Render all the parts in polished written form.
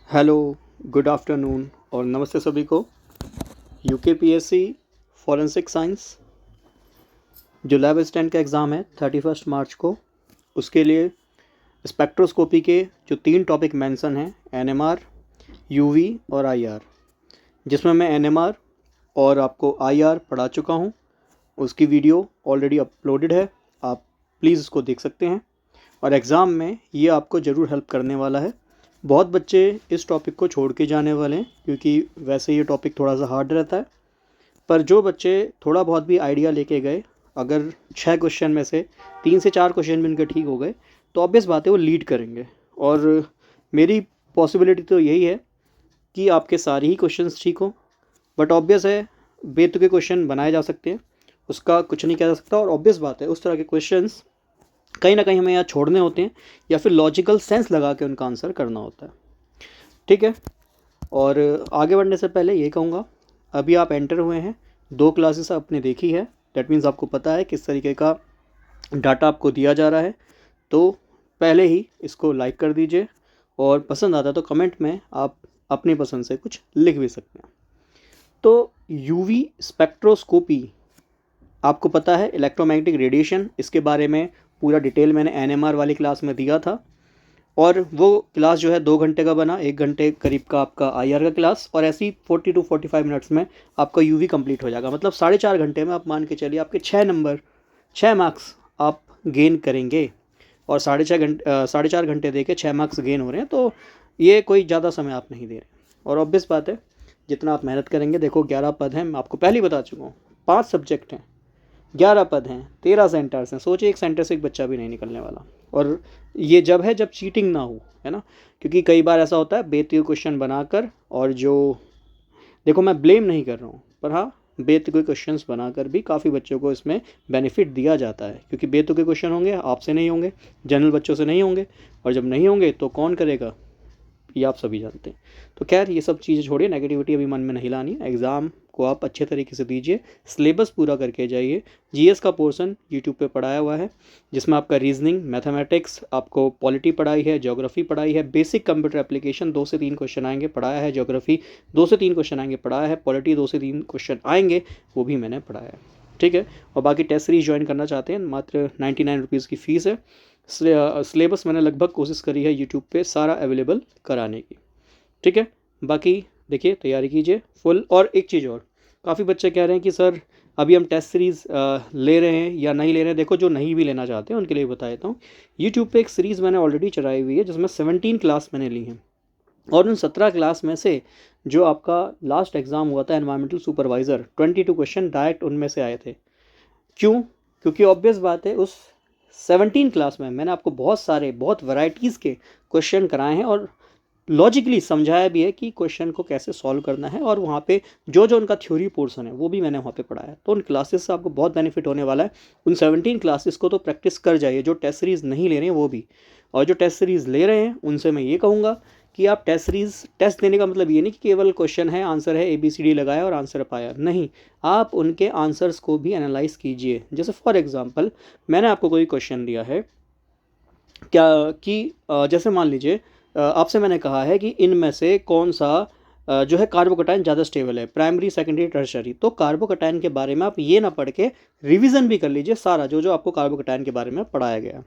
Hello, good afternoon और नमस्ते सभी को। यूकेपीएससी फॉरेंसिक साइंस जो लैब असिस्टेंट का एग्ज़ाम है 31 मार्च को, उसके लिए स्पेक्ट्रोस्कोपी के जो 3 टॉपिक मेंशन हैं, एनएमआर, यूवी और आईआर, जिसमें मैं एनएमआर और आपको आईआर पढ़ा चुका हूँ। उसकी वीडियो ऑलरेडी अपलोडेड है, आप प्लीज़ उसको देख सकते हैं और एग्ज़ाम में ये आपको ज़रूर हेल्प करने वाला है। बहुत बच्चे इस टॉपिक को छोड़ के जाने वाले हैं क्योंकि वैसे ये टॉपिक थोड़ा सा हार्ड रहता है, पर जो बच्चे थोड़ा बहुत भी आइडिया लेके गए, अगर 6 क्वेश्चन में से 3 से 4 क्वेश्चन भी उनके ठीक हो गए तो ऑब्वियस बात है वो लीड करेंगे। और मेरी पॉसिबिलिटी तो यही है कि आपके सारे ही क्वेश्चंस ठीक हो, बट ऑब्वियस है बेतुके क्वेश्चन बनाए जा सकते हैं, उसका कुछ नहीं कहा जा सकता। और ऑब्वियस बात है उस तरह के क्वेश्चंस कहीं ना कहीं हमें यहाँ छोड़ने होते हैं या फिर लॉजिकल सेंस लगा के उनका आंसर करना होता है। ठीक है, और आगे बढ़ने से पहले ये कहूँगा, अभी आप एंटर हुए हैं, 2 क्लासेस आपने देखी है, दैट मीन्स आपको पता है किस तरीके का डाटा आपको दिया जा रहा है। तो पहले ही इसको लाइक कर दीजिए और पसंद आता है तो कमेंट में आप अपनी पसंद से कुछ लिख भी सकते हैं। तो यूवी स्पेक्ट्रोस्कोपी आपको पता है, इलेक्ट्रोमैग्नेटिक रेडिएशन, इसके बारे में पूरा डिटेल मैंने एनएमआर वाली क्लास में दिया था और वो क्लास जो है 2 घंटे का बना, 1 घंटे करीब का आपका आईआर का क्लास, और ऐसी 40 to 45 मिनट्स में आपका यूवी कंप्लीट हो जाएगा। मतलब 4.5 घंटे में आप मान के चलिए आपके 6 मार्क्स आप गेन करेंगे। और 4.5 घंटे दे के 6 मार्क्स गेन हो रहे हैं, तो ये कोई ज़्यादा समय आप नहीं दे रहे। और ऑब्वियस बात है जितना आप मेहनत करेंगे, देखो 11 पद हैं, मैं आपको पहले ही बता चुका हूँ, 5 सब्जेक्ट हैं, 11 पद हैं, 13 सेंटर्स हैं। सोचिए एक सेंटर से एक बच्चा भी नहीं निकलने वाला। और ये जब है जब चीटिंग ना हो, है ना, क्योंकि कई बार ऐसा होता है बेतुके क्वेश्चन बनाकर, और जो देखो मैं ब्लेम नहीं कर रहा हूँ, पर हाँ बेतुके क्वेश्चंस बनाकर भी काफ़ी बच्चों को इसमें बेनिफिट दिया जाता है, क्योंकि बेतुके क्वेश्चन होंगे आपसे नहीं होंगे, जनरल बच्चों से नहीं होंगे, और जब नहीं होंगे तो कौन करेगा, ये आप सभी जानते हैं। तो खैर ये सब चीज़ें छोड़िए, नेगेटिविटी अभी मन में नहीं लानी है। एग्ज़ाम को आप अच्छे तरीके से दीजिए, सिलेबस पूरा करके जाइए। जीएस का पोर्शन यूट्यूब पे पढ़ाया हुआ है, जिसमें आपका रीजनिंग, मैथमेटिक्स, आपको पॉलिटी पढ़ाई है, ज्योग्राफी पढ़ाई है, बेसिक कंप्यूटर एप्लीकेशन 2 से 3 क्वेश्चन आएंगे पढ़ाया है, ज्योग्राफी 2 से 3 क्वेश्चन आएंगे पढ़ाया है, पॉलिटी 2 से 3 क्वेश्चन आएंगे वो भी मैंने पढ़ाया है। ठीक है, और बाकी टेस्ट सीरीज ज्वाइन करना चाहते हैं, मात्र 99 रुपीज़ की फ़ीस है। सिलेबस मैंने लगभग कोशिश करी है यूट्यूब पे सारा अवेलेबल कराने की। ठीक है, बाकी देखिए तैयारी कीजिए फुल। और एक चीज़ और, काफ़ी बच्चे कह रहे हैं कि सर अभी हम टेस्ट सीरीज़ ले रहे हैं या नहीं ले रहे हैं। देखो जो नहीं भी लेना चाहते हैं उनके लिए बता देता हूँ, यूट्यूब पे एक सीरीज़ मैंने ऑलरेडी चलाई हुई है जिसमें 17 क्लास मैंने ली हैं, और उन 17 क्लास में से जो आपका लास्ट एग्ज़ाम हुआ था एनवायरमेंटल सुपरवाइज़र, 22 क्वेश्चन डायरेक्ट उनमें से आए थे। क्यों? क्योंकि ऑब्वियस बात है उस 17 क्लास में मैंने आपको बहुत वैरायटीज़ के क्वेश्चन कराए हैं और लॉजिकली समझाया भी है कि क्वेश्चन को कैसे सॉल्व करना है, और वहाँ पे जो जो उनका थ्योरी पोर्शन है वो भी मैंने वहाँ पे पढ़ाया है। तो उन क्लासेस से आपको बहुत बेनिफिट होने वाला है। उन 17 क्लासेस को तो प्रैक्टिस कर जाइए, जो टेस्ट सीरीज़ नहीं ले रहे हैं वो भी, और जो टेस्ट सीरीज़ ले रहे हैं उनसे मैं ये कहूँगा कि आप टेस्ट देने का मतलब ये नहीं कि केवल क्वेश्चन है, आंसर है, ABCD लगाया और आंसर पाया, नहीं, आप उनके आंसर्स को भी एनालाइज कीजिए। जैसे फॉर एग्जांपल मैंने आपको कोई क्वेश्चन दिया है क्या कि जैसे मान लीजिए आपसे मैंने कहा है कि इनमें से कौन सा जो है कार्बोकटाइन ज़्यादा स्टेबल है, प्राइमरी, सेकेंडरी, टर्शरी। तो कार्बोकटाइन के बारे में आप ये ना पढ़ के रिवीजन भी कर लीजिए सारा जो जो आपको कार्बोकटाइन के बारे में पढ़ाया गया।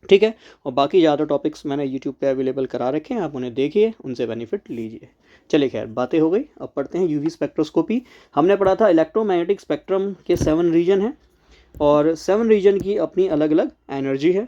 ठीक है, और बाकी ज़्यादा टॉपिक्स मैंने यूट्यूब पे अवेलेबल करा रखे हैं, आप उन्हें देखिए, उनसे बेनिफिट लीजिए। चलिए खैर बातें हो गई, अब पढ़ते हैं यूवी स्पेक्ट्रोस्कोपी। हमने पढ़ा था इलेक्ट्रोमैग्नेटिक स्पेक्ट्रम के 7 रीजन हैं और 7 रीजन की अपनी अलग अलग एनर्जी है।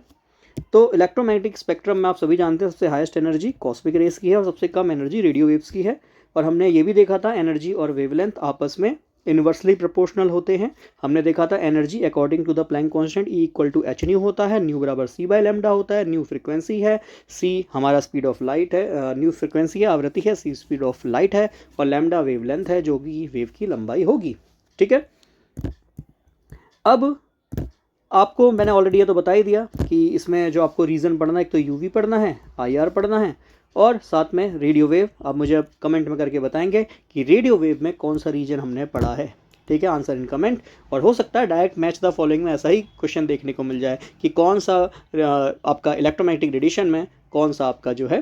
तो इलेक्ट्रोमैग्नेटिक स्पेक्ट्रम में आप सभी जानते हैं सबसे हाईएस्ट एनर्जी कॉस्मिक रेस की है और सबसे कम एनर्जी रेडियो वेव्स की है। और हमने ये भी देखा था एनर्जी और वेवलेंथ आपस में इन्वर्सली प्रोपोर्शनल होते हैं। हमने देखा था energy according to the Planck constant E = h होता है, न्यू बराबर c/λ होता है, न्यू फ्रीक्वेंसी है, c हमारा स्पीड ऑफ लाइट है, न्यू फ्रीक्वेंसी है, आवृत्ति है, c स्पीड ऑफ लाइट है, और लैम्डा वेवलेंथ है जो कि वेव की लंबाई होगी। ठीक है, अब आपको मैंने ऑलरेडी ये तो बता ही दिया कि इसमें जो आपको रीज़न पढ़ना है, एक तो यूवी पढ़ना है, आईआर पढ़ना है, और साथ में रेडियो वेव। आप मुझे अब कमेंट में करके बताएंगे कि रेडियो वेव में कौन सा रीजन हमने पढ़ा है। ठीक है, आंसर इन कमेंट। और हो सकता है डायरेक्ट मैच द फॉलोइंग में ऐसा ही क्वेश्चन देखने को मिल जाए कि कौन सा आपका इलेक्ट्रोमैग्नेटिक रेडिएशन में कौन सा आपका जो है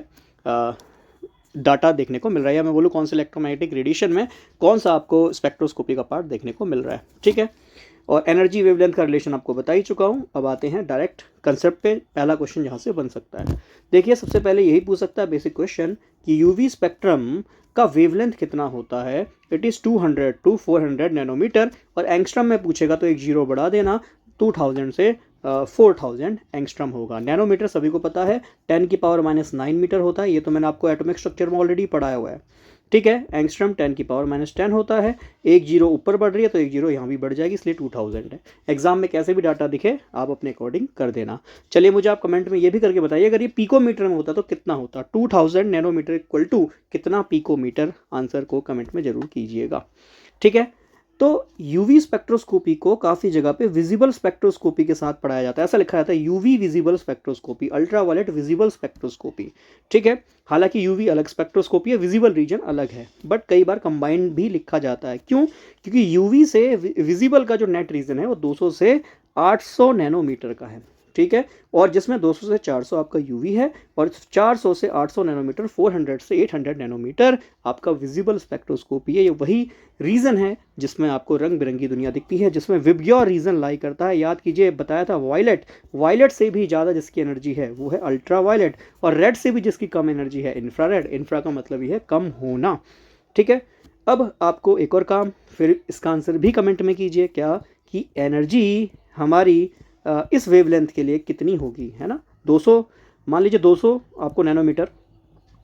डाटा देखने को मिल रहा है, या मैं बोलूँ कौन से इलेक्ट्रोमैग्नेटिक रेडिएशन में कौन सा आपको स्पेक्ट्रोस्कोपी का पार्ट देखने को मिल रहा है। ठीक है, और एनर्जी वेवलेंथ का रिलेशन आपको बता ही चुका हूँ। अब आते हैं डायरेक्ट कंसेप्ट पे। पहला क्वेश्चन यहाँ से बन सकता है, देखिए सबसे पहले यही पूछ सकता है बेसिक क्वेश्चन कि यूवी स्पेक्ट्रम का वेवलेंथ कितना होता है। इट इज़ 200 to 400 नैनोमीटर, और एंगस्ट्रम में पूछेगा तो एक जीरो बढ़ा देना, 2000 से 4000 एंगस्ट्रम होगा। नैनोमीटर सभी को पता है 10⁻⁹ मीटर होता है, ये तो मैंने आपको एटॉमिक स्ट्रक्चर में ऑलरेडी पढ़ाया हुआ है। ठीक है, एंगस्ट्रम 10⁻⁻10 होता है, एक जीरो ऊपर बढ़ रही है तो एक जीरो यहाँ भी बढ़ जाएगी, इसलिए 2000 है। एग्जाम में कैसे भी डाटा दिखे आप अपने अकॉर्डिंग कर देना। चलिए मुझे आप कमेंट में ये भी करके बताइए, अगर ये पिकोमीटर में होता तो कितना होता। 2000 नैनोमीटर इक्वल टू कितना पिकोमीटर, आंसर को कमेंट में जरूर कीजिएगा। ठीक है, तो यूवी स्पेक्ट्रोस्कोपी को काफ़ी जगह पे विजिबल स्पेक्ट्रोस्कोपी के साथ पढ़ाया जाता है। ऐसा लिखा जाता है UV visible spectroscopy, ultraviolet visible spectroscopy. ठीक है, हालांकि यूवी अलग स्पेक्ट्रोस्कोपी है, विजिबल रीजन अलग है, बट कई बार कंबाइंड भी लिखा जाता है। क्यों? क्योंकि यूवी से विजिबल का जो नेट रीजन है वो 200 से 800 नैनोमीटर का है। ठीक है, और जिसमें 200 से 400 आपका यूवी है, और 400 से 800 नैनोमीटर, 400 से 800 नैनोमीटर आपका विजिबल स्पेक्ट्रोस्कोपी है। ये वही रीजन है जिसमें आपको रंग बिरंगी दुनिया दिखती है, जिसमें विबग्योर रीजन लाई करता है। याद कीजिए, बताया था वायलेट, वायलेट से भी ज़्यादा जिसकी एनर्जी है वो है अल्ट्रा वायलेट, और रेड से भी जिसकी कम एनर्जी है इंफ्रारेड। इंफ्रा का मतलब ये है कम होना। ठीक है, अब आपको एक और काम, फिर इसका आंसर भी कमेंट में कीजिए, क्या कि एनर्जी हमारी इस वेवलेंथ के लिए कितनी होगी, है ना। 200 मान लीजिए, 200 आपको नैनोमीटर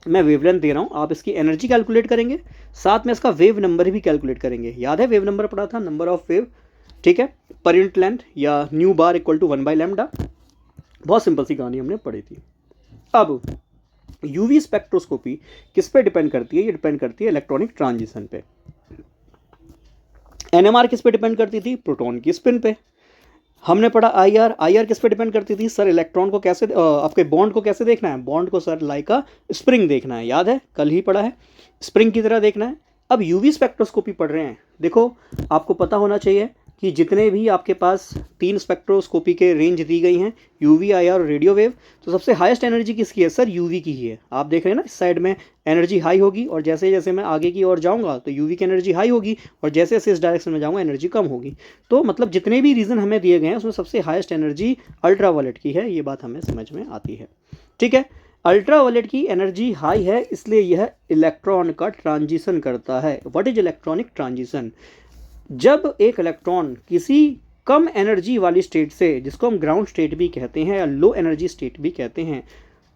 मैं वेवलेंथ दे रहा हूँ, आप इसकी एनर्जी कैलकुलेट करेंगे, साथ में इसका वेव नंबर भी कैलकुलेट करेंगे। याद है वेव नंबर पढ़ा था, नंबर ऑफ वेव। ठीक है, पर यूनिट लेंथ या न्यू बार इक्वल टू 1/λ। बहुत सिंपल सी कहानी हमने पढ़ी थी। अब यूवी स्पेक्ट्रोस्कोपी किस पे डिपेंड करती है? ये डिपेंड करती है इलेक्ट्रॉनिक ट्रांजिशन पे। एनएमआर किस पे डिपेंड करती थी? प्रोटॉन की स्पिन पे। हमने पढ़ा आईआर, आईआर किस पे डिपेंड करती थी? सर इलेक्ट्रॉन को कैसे, आपके बॉन्ड को कैसे देखना है? बॉन्ड को सर लाइक अ स्प्रिंग देखना है, याद है कल ही पढ़ा है, स्प्रिंग की तरह देखना है। अब यूवी स्पेक्ट्रोस्कोपी पढ़ रहे हैं, देखो आपको पता होना चाहिए कि जितने भी आपके पास 3 स्पेक्ट्रोस्कोपी के रेंज दी गई हैं, यूवी, आईआर और रेडियो वेव, तो सबसे हाईएस्ट एनर्जी किसकी है? सर यूवी की ही है। आप देख रहे हैं ना, इस साइड में एनर्जी हाई होगी, और जैसे जैसे मैं आगे की ओर जाऊंगा तो यूवी की एनर्जी हाई होगी, और जैसे जैसे इस डायरेक्शन में जाऊंगा एनर्जी कम होगी। तो मतलब जितने भी रीजन हमें दिए गए हैं उसमें सबसे हाईएस्ट एनर्जी अल्ट्रावायलेट की है, ये बात हमें समझ में आती है। ठीक है, अल्ट्रावायलेट की एनर्जी हाई है, इसलिए यह इलेक्ट्रॉन का ट्रांजिशन करता है। What is electronic transition? जब एक इलेक्ट्रॉन किसी कम एनर्जी वाली स्टेट से, जिसको हम ग्राउंड स्टेट भी कहते हैं या लो एनर्जी स्टेट भी कहते हैं,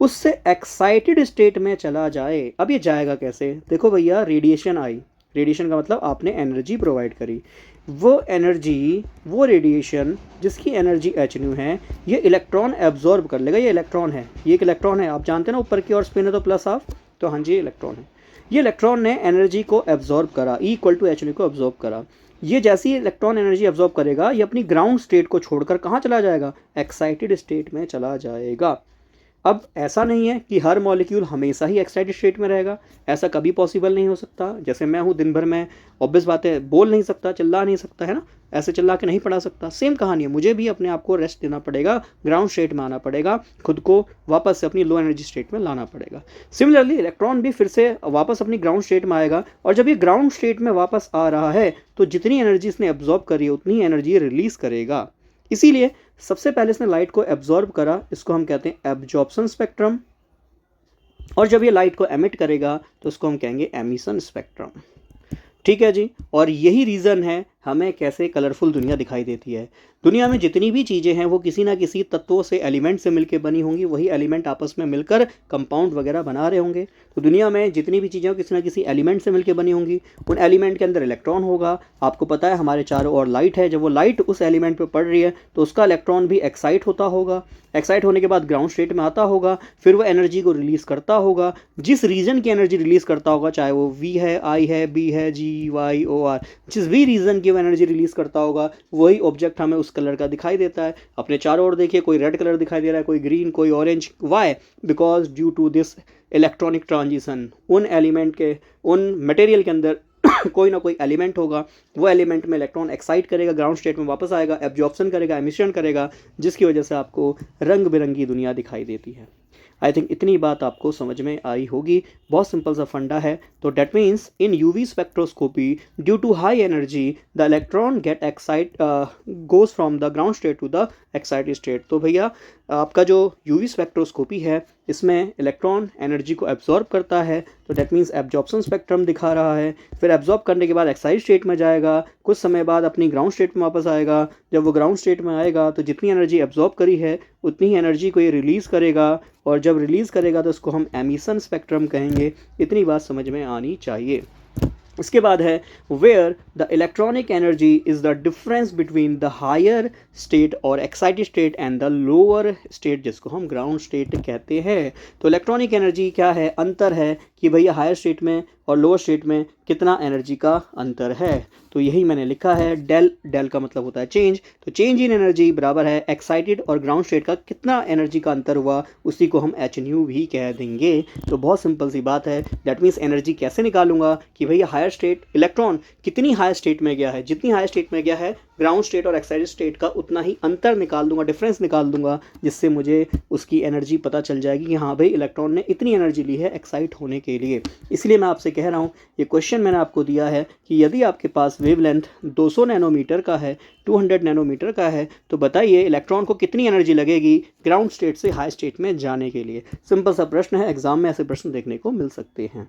उससे एक्साइटेड स्टेट में चला जाए। अब ये जाएगा कैसे? देखो भैया, रेडिएशन आई, रेडिएशन का मतलब आपने एनर्जी प्रोवाइड करी, वो एनर्जी, वो रेडिएशन जिसकी एनर्जी एच न्यू है, ये इलेक्ट्रॉन एब्जॉर्ब कर लेगा। ये इलेक्ट्रॉन है, ये एक इलेक्ट्रॉन है, आप जानते हैं ना ऊपर की ओर स्पिन है तो प्लस हाफ, तो हाँ जी इलेक्ट्रॉन है। ये इलेक्ट्रॉन ने एनर्जी को एब्जॉर्ब करा, E equal to h nu को एब्जॉर्ब करा। ये जैसे ही इलेक्ट्रॉन एनर्जी एब्जॉर्ब करेगा, ये अपनी ग्राउंड स्टेट को छोड़कर कहाँ चला जाएगा? एक्साइटेड स्टेट में चला जाएगा। अब ऐसा नहीं है कि हर मॉलिक्यूल हमेशा ही एक्साइटेड स्टेट में रहेगा, ऐसा कभी पॉसिबल नहीं हो सकता। जैसे मैं हूँ, दिन भर में ऑब्वियस बात है बोल नहीं सकता, चिल्ला नहीं सकता, है ना, ऐसे चिल्ला के नहीं पढ़ा सकता। सेम कहानी है, मुझे भी अपने आप को रेस्ट देना पड़ेगा, ग्राउंड स्टेट में आना पड़ेगा, खुद को वापस से अपनी लो एनर्जी स्टेट में लाना पड़ेगा। सिमिलरली इलेक्ट्रॉन भी फिर से वापस अपनी ग्राउंड स्टेट में आएगा, और जब ये ग्राउंड स्टेट में वापस आ रहा है तो जितनी एनर्जी इसने एब्जॉर्ब करी है उतनी एनर्जी रिलीज करेगा। इसीलिए सबसे पहले इसने लाइट को एब्जॉर्ब करा, इसको हम कहते हैं एब्जॉर्प्शन स्पेक्ट्रम, और जब ये लाइट को एमिट करेगा तो उसको हम कहेंगे एमिशन स्पेक्ट्रम। ठीक है जी, और यही रीज़न है हमें कैसे कलरफुल दुनिया दिखाई देती है। दुनिया में जितनी भी चीज़ें हैं वो किसी ना किसी तत्वों से, एलिमेंट से मिलकर बनी होंगी, वही एलिमेंट आपस में मिलकर कंपाउंड वगैरह बना रहे होंगे। तो दुनिया में जितनी भी चीज़ें किसी ना किसी एलिमेंट से मिलकर बनी होंगी, उन एलिमेंट के अंदर इलेक्ट्रॉन होगा। आपको पता है हमारे चारों ओर लाइट है, जब वो लाइट उस एलिमेंट पर पड़ रही है तो उसका इलेक्ट्रॉन भी एक्साइट होता होगा, एक्साइट होने के बाद ग्राउंड स्टेट में आता होगा, फिर वो एनर्जी को रिलीज़ करता होगा, जिस रीजन की एनर्जी रिलीज़ करता होगा, चाहे वो वी है, आई है, बी है, जी, वाई, ओ, आर, जिस भी रीजन की वो एनर्जी रिलीज़ करता होगा वही ऑब्जेक्ट हमें उस कलर का दिखाई देता है। अपने चारों ओर देखिए, कोई रेड कलर दिखाई दे रहा है, कोई ग्रीन, कोई orange. Why? Because due to this electronic transition, उन एलिमेंट के, उन मटेरियल के अंदर कोई ना कोई एलिमेंट होगा, वो एलिमेंट में इलेक्ट्रॉन एक्साइट करेगा, ग्राउंड स्टेट में वापस आएगा, एब्जॉर्प्शन करेगा, एमिशन करेगा, जिसकी वजह से आपको रंग बिरंगी दुनिया दिखाई देती है। आई थिंक इतनी बात आपको समझ में आई होगी, बहुत सिंपल सा फंडा है। तो that means in UV spectroscopy due to high energy the electron get excite goes from the ground state to the excited state. तो भैया आपका जो यूवी स्पेक्ट्रोस्कोपी है इसमें इलेक्ट्रॉन एनर्जी को एब्जॉर्ब करता है, तो डेट मीन्स एब्जॉर्प्शन स्पेक्ट्रम दिखा रहा है। फिर एब्जॉर्ब करने के बाद एक्साइटेड स्टेट में जाएगा, कुछ समय बाद अपनी ग्राउंड स्टेट में वापस आएगा। जब वो ग्राउंड स्टेट में आएगा तो जितनी एनर्जी एब्जॉर्ब करी है उतनी ही एनर्जी को ये रिलीज़ करेगा, और जब रिलीज़ करेगा तो उसको हम एमिशन स्पेक्ट्रम कहेंगे। इतनी बात समझ में आनी चाहिए। इसके बाद है where the electronic energy is the difference between the higher state और excited state and the lower state, जिसको हम ग्राउंड स्टेट कहते हैं। तो इलेक्ट्रॉनिक एनर्जी क्या है, अंतर है कि भैया हायर स्टेट में और लोअर स्टेट में कितना एनर्जी का अंतर है। तो यही मैंने लिखा है, डेल, डेल का मतलब होता है चेंज, तो चेंज इन एनर्जी बराबर है एक्साइटेड और ग्राउंड स्टेट का कितना एनर्जी का अंतर हुआ, उसी को हम एच न्यू भी कह देंगे। तो बहुत सिंपल सी बात है। दैट मीन्स एनर्जी कैसे निकालूंगा कि भैया हायर स्टेट इलेक्ट्रॉन कितनी हायर स्टेट में गया है, जितनी हायर स्टेट में गया है ग्राउंड स्टेट और एक्साइटेड स्टेट का उतना ही अंतर निकाल दूंगा, डिफरेंस निकाल दूंगा, जिससे मुझे उसकी एनर्जी पता चल जाएगी कि हाँ भाई इलेक्ट्रॉन ने इतनी एनर्जी ली है एक्साइट होने के लिए। इसलिए मैं आपसे कह रहा हूँ, ये क्वेश्चन मैंने आपको दिया है कि यदि आपके पास वेवलेंथ 200 नैनोमीटर का है, 200 नैनोमीटर का है, तो बताइए इलेक्ट्रॉन को कितनी एनर्जी लगेगी ग्राउंड स्टेट से हाई स्टेट में जाने के लिए। सिंपल सा प्रश्न है, एग्जाम में ऐसे प्रश्न देखने को मिल सकते हैं।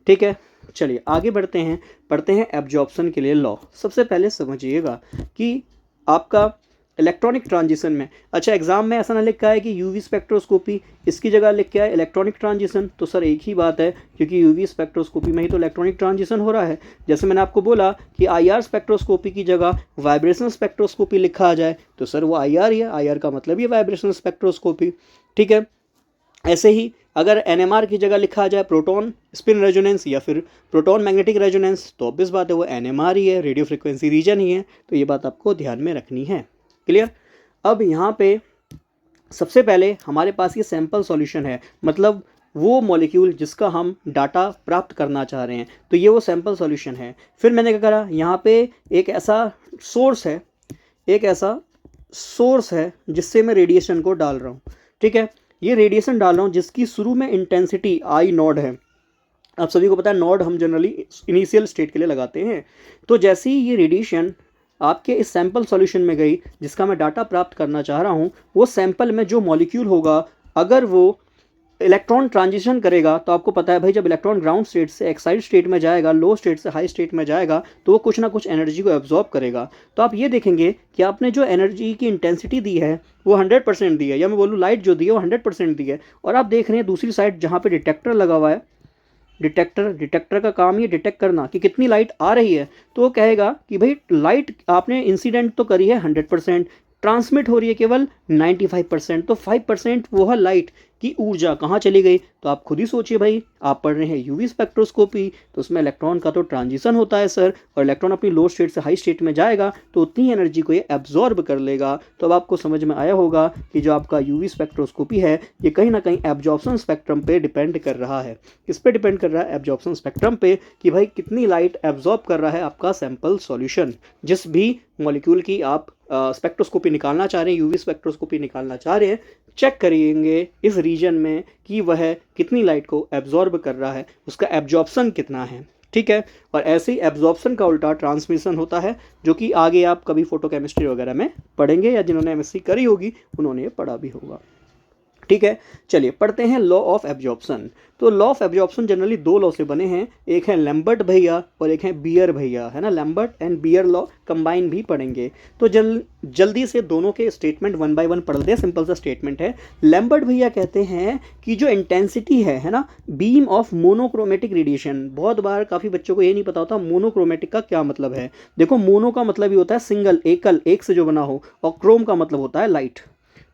ठीक है, चलिए आगे बढ़ते हैं, पढ़ते हैं एब्जॉर्प्शन के लिए लॉ। सबसे पहले समझिएगा कि आपका इलेक्ट्रॉनिक ट्रांजिशन में, अच्छा एग्जाम में ऐसा ना लिखा है कि यूवी स्पेक्ट्रोस्कोपी, इसकी जगह लिख के आए इलेक्ट्रॉनिक ट्रांजिशन, तो सर एक ही बात है, क्योंकि यूवी स्पेक्ट्रोस्कोपी में ही तो इलेक्ट्रॉनिक ट्रांजिशन हो रहा है। जैसे मैंने आपको बोला कि आईआर स्पेक्ट्रोस्कोपी की जगह वाइब्रेशनल स्पेक्ट्रोस्कोपी लिखा आ जाए, तो सर वो आईआर ही है, आईआर का मतलब ही वाइब्रेशनल स्पेक्ट्रोस्कोपी। ठीक है, ऐसे ही अगर एनएमआर की जगह लिखा जाए प्रोटॉन स्पिन रेजोनेंस या फिर प्रोटॉन मैग्नेटिक रेजोनेंस, तो ऑब्वियस बात है वो एनएमआर ही है, रेडियो फ्रिक्वेंसी रीजन ही है। तो ये बात आपको ध्यान में रखनी है। क्लियर। अब यहाँ पे सबसे पहले हमारे पास ये सैंपल सॉल्यूशन है, मतलब वो मॉलिक्यूल जिसका हम डाटा प्राप्त करना चाह रहे हैं, तो ये वो सैंपल सॉल्यूशन है। फिर मैंने क्या करा, यहाँ पे एक ऐसा सोर्स है, एक ऐसा सोर्स है जिससे मैं रेडिएशन को डाल रहा हूँ। ठीक है, ये रेडिएशन डाल रहा हूँ जिसकी शुरू में इंटेंसिटी आई नॉड है। आप सभी को पता है नॉड हम जनरली इनिशियल स्टेट के लिए लगाते हैं। तो जैसे ही ये रेडिएशन आपके इस सैंपल सॉल्यूशन में गई जिसका मैं डाटा प्राप्त करना चाह रहा हूँ, वो सैंपल में जो मॉलिक्यूल होगा अगर वो इलेक्ट्रॉन ट्रांजिशन करेगा, तो आपको पता है भाई जब इलेक्ट्रॉन ग्राउंड स्टेट से एक्साइटेड स्टेट में जाएगा, लो स्टेट से हाई स्टेट में जाएगा, तो वो कुछ ना कुछ एनर्जी को एब्जॉर्ब करेगा। तो आप ये देखेंगे कि आपने जो एनर्जी की इंटेंसिटी दी है वो 100% दी है, या मैं बोलूँ लाइट जो दी है वो 100% दी है। और आप देख रहे हैं दूसरी साइड जहाँ पे डिटेक्टर लगा हुआ है, डिटेक्टर का काम ये डिटेक्ट करना कि कितनी लाइट आ रही है। तो वो कहेगा कि भाई लाइट आपने इंसिडेंट तो करी है 100%, ट्रांसमिट हो रही है केवल 95%, तो 5% वो है लाइट की ऊर्जा कहाँ चली गई। तो आप खुद ही सोचिए भाई, आप पढ़ रहे हैं यूवी स्पेक्ट्रोस्कोपी, तो उसमें इलेक्ट्रॉन का तो ट्रांजिशन होता है सर, और इलेक्ट्रॉन अपनी लो स्टेट से हाई स्टेट में जाएगा तो उतनी एनर्जी को ये एब्जॉर्ब कर लेगा। तो अब आपको समझ में आया होगा कि जो आपका यूवी स्पेक्ट्रोस्कोपी है ये कहीं ना कहीं एब्जॉर्प्शन स्पेक्ट्रम पे डिपेंड कर रहा है। किस पे डिपेंड कर रहा है? एब्जॉर्प्शन स्पेक्ट्रम पे, कि भाई कितनी लाइट एब्जॉर्ब कर रहा है आपका सैंपल सॉल्यूशन। जिस भी मॉलिक्यूल की आप स्पेक्ट्रोस्कोपी निकालना चाह रहे हैं, यूवी स्पेक्ट्रोस्कोपी निकालना चाह रहे हैं, चेक करिएंगे इस रीजन में कि वह कितनी लाइट को एब्जॉर्ब कर रहा है, उसका एब्जॉर्प्शन कितना है। ठीक है, और ऐसे ही एब्जॉर्प्शन का उल्टा ट्रांसमिशन होता है, जो कि आगे आप कभी फोटोकेमिस्ट्री वगैरह में पढ़ेंगे, या जिन्होंने एमएससी करी होगी उन्होंने ये पढ़ा भी होगा। ठीक है, चलिए पढ़ते हैं लॉ ऑफ एब्जॉर्प्शन। तो लॉ ऑफ एब्जॉर्प्शन जनरली दो लॉ से बने हैं, एक है लैम्बर्ट भैया और एक है बियर भैया, है ना। Lambert and Beer law combine भी पढ़ेंगे। तो जल्दी से दोनों के स्टेटमेंट वन बाय वन पढ़ लेते हैं। सिंपल सा स्टेटमेंट है, लैम्बर्ट भैया कहते हैं कि जो इंटेंसिटी है ना, बीम ऑफ मोनोक्रोमेटिक रेडिएशन, बहुत बार काफ़ी बच्चों को ये नहीं पता होता मोनोक्रोमेटिक का क्या मतलब है। देखो, मोनो का मतलब ही होता है सिंगल, एकल, एक से जो बना हो, और क्रोम का मतलब होता है लाइट।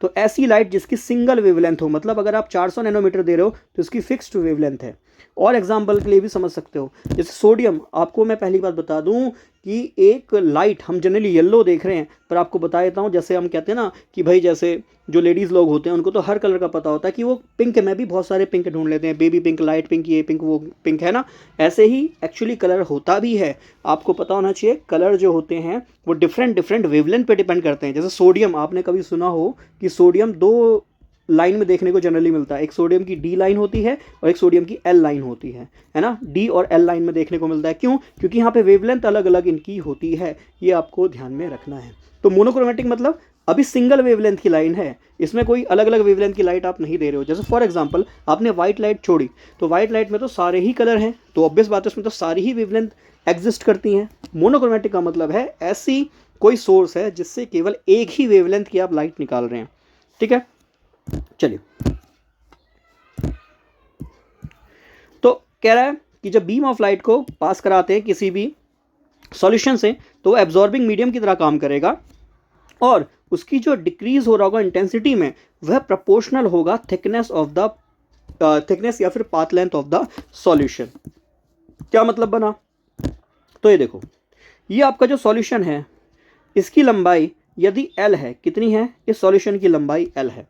तो ऐसी लाइट जिसकी सिंगल वेवलेंथ हो, मतलब अगर आप 400 नैनोमीटर दे रहे हो तो इसकी फिक्स्ड वेवलेंथ है। और एग्जांपल के लिए भी समझ सकते हो, जैसे सोडियम, आपको मैं पहली बात बता दूं कि एक लाइट हम जनरली येलो देख रहे हैं, पर आपको बता देता हूं, जैसे हम कहते हैं ना कि भाई जैसे जो लेडीज़ लोग होते हैं उनको तो हर कलर का पता होता है कि वो पिंक में भी बहुत सारे पिंक ढूंढ लेते हैं, बेबी पिंक, लाइट पिंक, ये पिंक, वो पिंक, है ना। ऐसे ही एक्चुअली कलर होता भी है, आपको पता होना चाहिए। कलर जो होते हैं वो डिफरेंट वेवलेंथ पे डिपेंड करते हैं। जैसे सोडियम, आपने कभी सुना हो कि सोडियम दो लाइन में देखने को जनरली मिलता है, एक सोडियम की डी लाइन होती है और एक सोडियम की एल लाइन होती है ना, डी और एल लाइन में देखने को मिलता है। क्यों? क्योंकि यहाँ पे वेवलेंथ अलग अलग इनकी होती है, ये आपको ध्यान में रखना है। तो मोनोक्रोमेटिक मतलब अभी सिंगल वेवलेंथ की लाइन है, इसमें कोई अलग अलग वेवलेंथ की लाइट आप नहीं दे रहे हो। जैसे फॉर एग्जांपल आपने व्हाइट लाइट छोड़ी, तो व्हाइट लाइट में तो सारे ही कलर हैं, तो ऑब्वियस बात है उसमें तो सारी ही वेवलेंथ एग्जिस्ट करती हैं। मोनोक्रोमेटिक का मतलब है ऐसी कोई सोर्स है जिससे केवल एक ही वेवलेंथ की आप लाइट निकाल रहे हैं। ठीक है, चलिए। तो कह रहा है कि जब बीम ऑफ लाइट को पास कराते हैं किसी भी सॉल्यूशन से, तो वो एब्जॉर्बिंग मीडियम की तरह काम करेगा और उसकी जो डिक्रीज हो रहा होगा इंटेंसिटी में, वह प्रोपोर्शनल होगा थिकनेस ऑफ द थिकनेस या फिर path length of the solution. क्या मतलब बना? तो ये देखो, ये आपका जो सॉल्यूशन है इसकी लंबाई यदि L है, कितनी है? इस सॉल्यूशन की लंबाई L है।